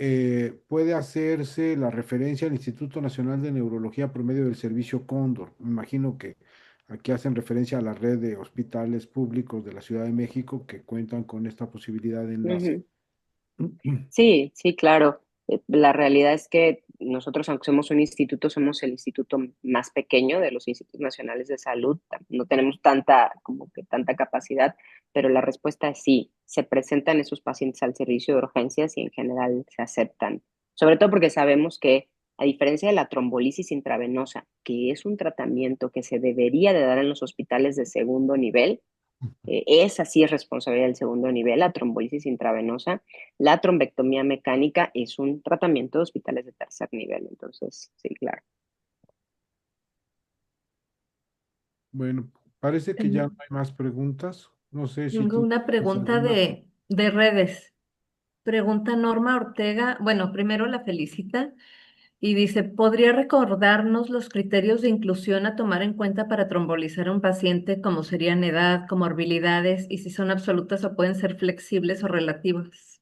puede hacerse la referencia al Instituto Nacional de Neurología por medio del servicio Cóndor. Me imagino que aquí hacen referencia a la red de hospitales públicos de la Ciudad de México que cuentan con esta posibilidad de enlace. Ujú. Sí, sí, claro. La realidad es que nosotros, aunque somos un instituto, somos el instituto más pequeño de los institutos nacionales de salud. No tenemos tanta, como que tanta capacidad, pero la respuesta es sí. Se presentan esos pacientes al servicio de urgencias y en general se aceptan. Sobre todo porque sabemos que, a diferencia de la trombolisis intravenosa, que es un tratamiento que se debería de dar en los hospitales de segundo nivel, esa sí es responsabilidad del segundo nivel, la trombolisis intravenosa. La trombectomía mecánica es un tratamiento de hospitales de tercer nivel, entonces, sí, claro. Bueno, parece que ya no Ten- hay más preguntas. No sé si Tengo tú una tienes pregunta alguna. de redes. Pregunta Norma Ortega. Bueno, primero la felicita y dice, ¿podría recordarnos los criterios de inclusión a tomar en cuenta para trombolizar a un paciente, como serían edad, comorbilidades y si son absolutas o pueden ser flexibles o relativas?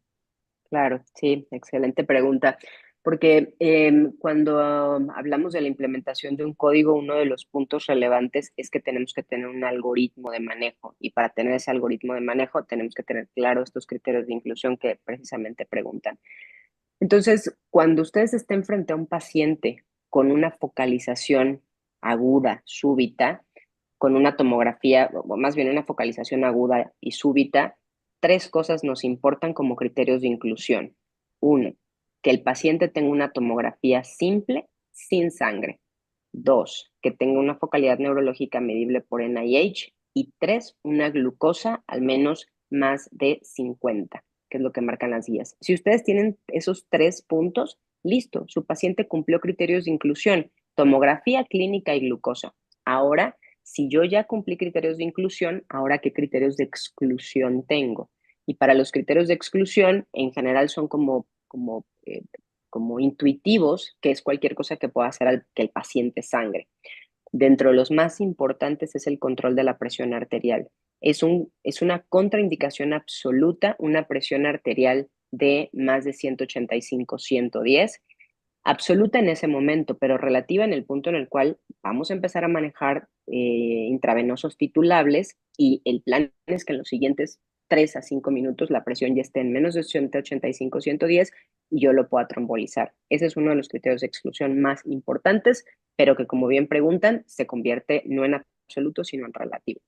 Claro, sí, excelente pregunta. Porque cuando hablamos de la implementación de un código, uno de los puntos relevantes es que tenemos que tener un algoritmo de manejo. Y para tener ese algoritmo de manejo, tenemos que tener claro estos criterios de inclusión que precisamente preguntan. Entonces, cuando ustedes estén frente a un paciente con una focalización aguda, súbita, con una tomografía, o más bien una focalización aguda y súbita, tres cosas nos importan como criterios de inclusión. Uno, que el paciente tenga una tomografía simple, sin sangre. Dos, que tenga una focalidad neurológica medible por NIH. Y tres, una glucosa al menos más de 50, que es lo que marcan las guías. Si ustedes tienen esos tres puntos, listo, su paciente cumplió criterios de inclusión, tomografía clínica y glucosa. Ahora, si yo ya cumplí criterios de inclusión, ahora qué criterios de exclusión tengo. Y para los criterios de exclusión, en general son como intuitivos, que es cualquier cosa que pueda hacer que el paciente sangre. Dentro de los más importantes es el control de la presión arterial. Es una contraindicación absoluta, una presión arterial de más de 185, 110, absoluta en ese momento, pero relativa en el punto en el cual vamos a empezar a manejar intravenosos titulables y el plan es que en los siguientes 3 a 5 minutos la presión ya esté en menos de 185, 110 y yo lo pueda trombolizar. Ese es uno de los criterios de exclusión más importantes, pero que como bien preguntan, se convierte no en absoluto, sino en relativo.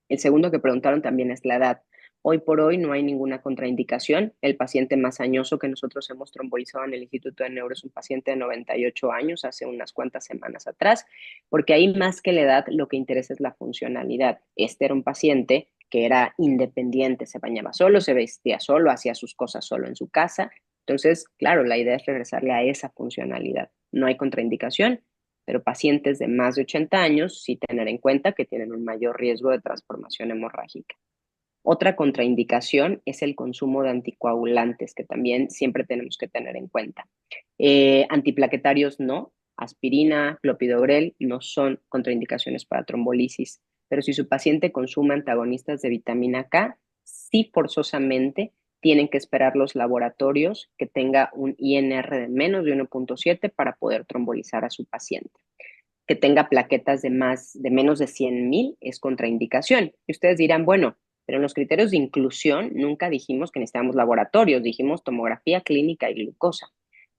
El segundo que preguntaron también es la edad. Hoy por hoy no hay ninguna contraindicación. El paciente más añoso que nosotros hemos trombolizado en el Instituto de Neuro es un paciente de 98 años, hace unas cuantas semanas atrás, porque ahí más que la edad lo que interesa es la funcionalidad. Este era un paciente que era independiente, se bañaba solo, se vestía solo, hacía sus cosas solo en su casa. Entonces, claro, la idea es regresarle a esa funcionalidad. No hay contraindicación, pero pacientes de más de 80 años sí tener en cuenta que tienen un mayor riesgo de transformación hemorrágica. Otra contraindicación es el consumo de anticoagulantes, que también siempre tenemos que tener en cuenta. Antiplaquetarios no, aspirina, clopidogrel no son contraindicaciones para trombolisis, pero si su paciente consume antagonistas de vitamina K, sí forzosamente tienen que esperar los laboratorios que tenga un INR de menos de 1.7 para poder trombolizar a su paciente. Que tenga plaquetas de menos de 100,000 es contraindicación. Y ustedes dirán, bueno, pero en los criterios de inclusión nunca dijimos que necesitamos laboratorios, dijimos tomografía clínica y glucosa,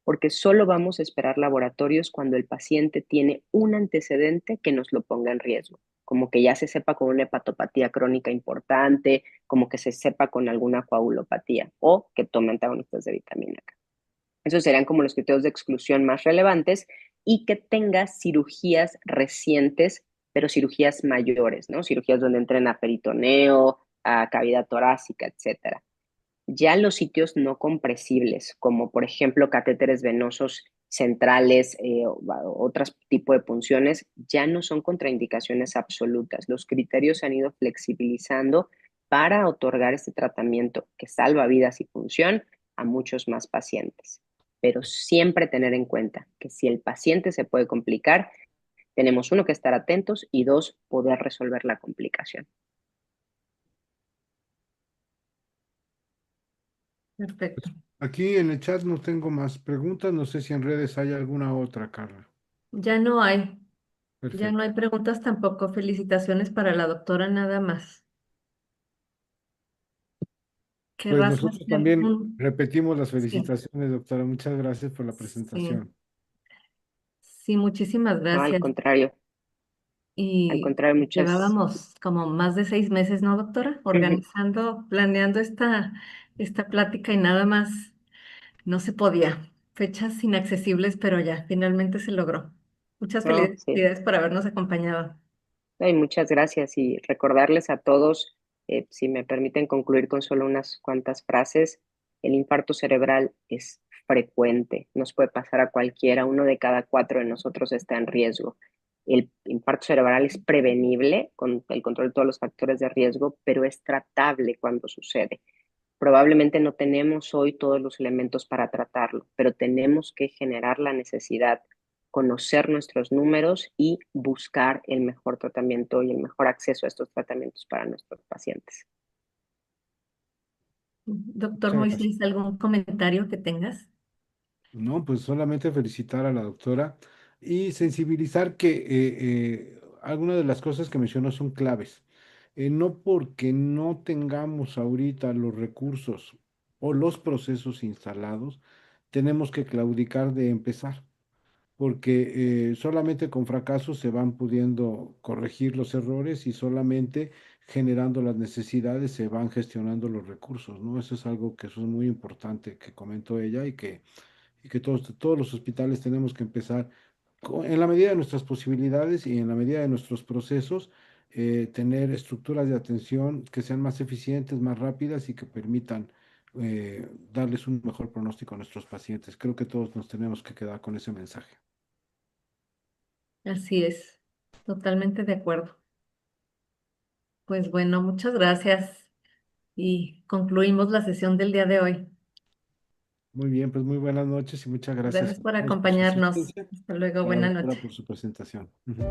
porque solo vamos a esperar laboratorios cuando el paciente tiene un antecedente que nos lo ponga en riesgo, como que ya se sepa con una hepatopatía crónica importante, como que se sepa con alguna coagulopatía o que tome antagonistas de vitamina K. Esos serían como los criterios de exclusión más relevantes y que tenga cirugías recientes, pero cirugías mayores, ¿no? Cirugías donde entren a peritoneo, a cavidad torácica, etcétera. Ya los sitios no compresibles, como por ejemplo catéteres venosos centrales o otros tipos de punciones, ya no son contraindicaciones absolutas. Los criterios se han ido flexibilizando para otorgar este tratamiento que salva vidas y función a muchos más pacientes. Pero siempre tener en cuenta que si el paciente se puede complicar, tenemos uno que estar atentos y dos, poder resolver la complicación. Perfecto. Aquí en el chat no tengo más preguntas, no sé si en redes hay alguna otra, Carla. Ya no hay, ya no Perfecto. hay preguntas tampoco. Felicitaciones para la doctora nada más. Pues ¿Querrás nosotros hacer también un...? repetimos las Sí, felicitaciones, doctora. Muchas gracias por la sí, presentación. sí, muchísimas No, gracias. Al Y contrario, muchas. llevábamos como más de 6 meses, ¿no, doctora? Organizando, planeando esta plática y nada más no se podía. Fechas inaccesibles, pero ya, finalmente se logró. Muchas No, sí. felicidades por habernos acompañado. Ay, muchas gracias y recordarles a todos, si me permiten concluir con solo unas cuantas frases, el infarto cerebral es frecuente, nos puede pasar a cualquiera, 1 de cada 4 de nosotros está en riesgo. El infarto cerebral es prevenible con el control de todos los factores de riesgo, pero es tratable cuando sucede. Probablemente no tenemos hoy todos los elementos para tratarlo, pero tenemos que generar la necesidad, conocer nuestros números y buscar el mejor tratamiento y el mejor acceso a estos tratamientos para nuestros pacientes. Doctor Muchas gracias. Moisés, ¿algún comentario que tengas? No, pues solamente felicitar a la doctora y sensibilizar que algunas de las cosas que mencionó son claves. No porque no tengamos ahorita los recursos o los procesos instalados, tenemos que claudicar de empezar, porque solamente con fracasos se van pudiendo corregir los errores y solamente generando las necesidades se van gestionando los recursos, ¿no? Eso es algo que es muy importante que comentó ella y que todos los hospitales tenemos que empezar en la medida de nuestras posibilidades y en la medida de nuestros procesos, tener estructuras de atención que sean más eficientes, más rápidas y que permitan darles un mejor pronóstico a nuestros pacientes. Creo que todos nos tenemos que quedar con ese mensaje. Así es, totalmente de acuerdo. Pues bueno, muchas gracias y concluimos la sesión del día de hoy. Muy bien, pues muy buenas noches y muchas gracias Gracias a por todos por su acompañarnos. asistencia Hasta luego, y a la buena doctora noche. por su presentación. Ujú.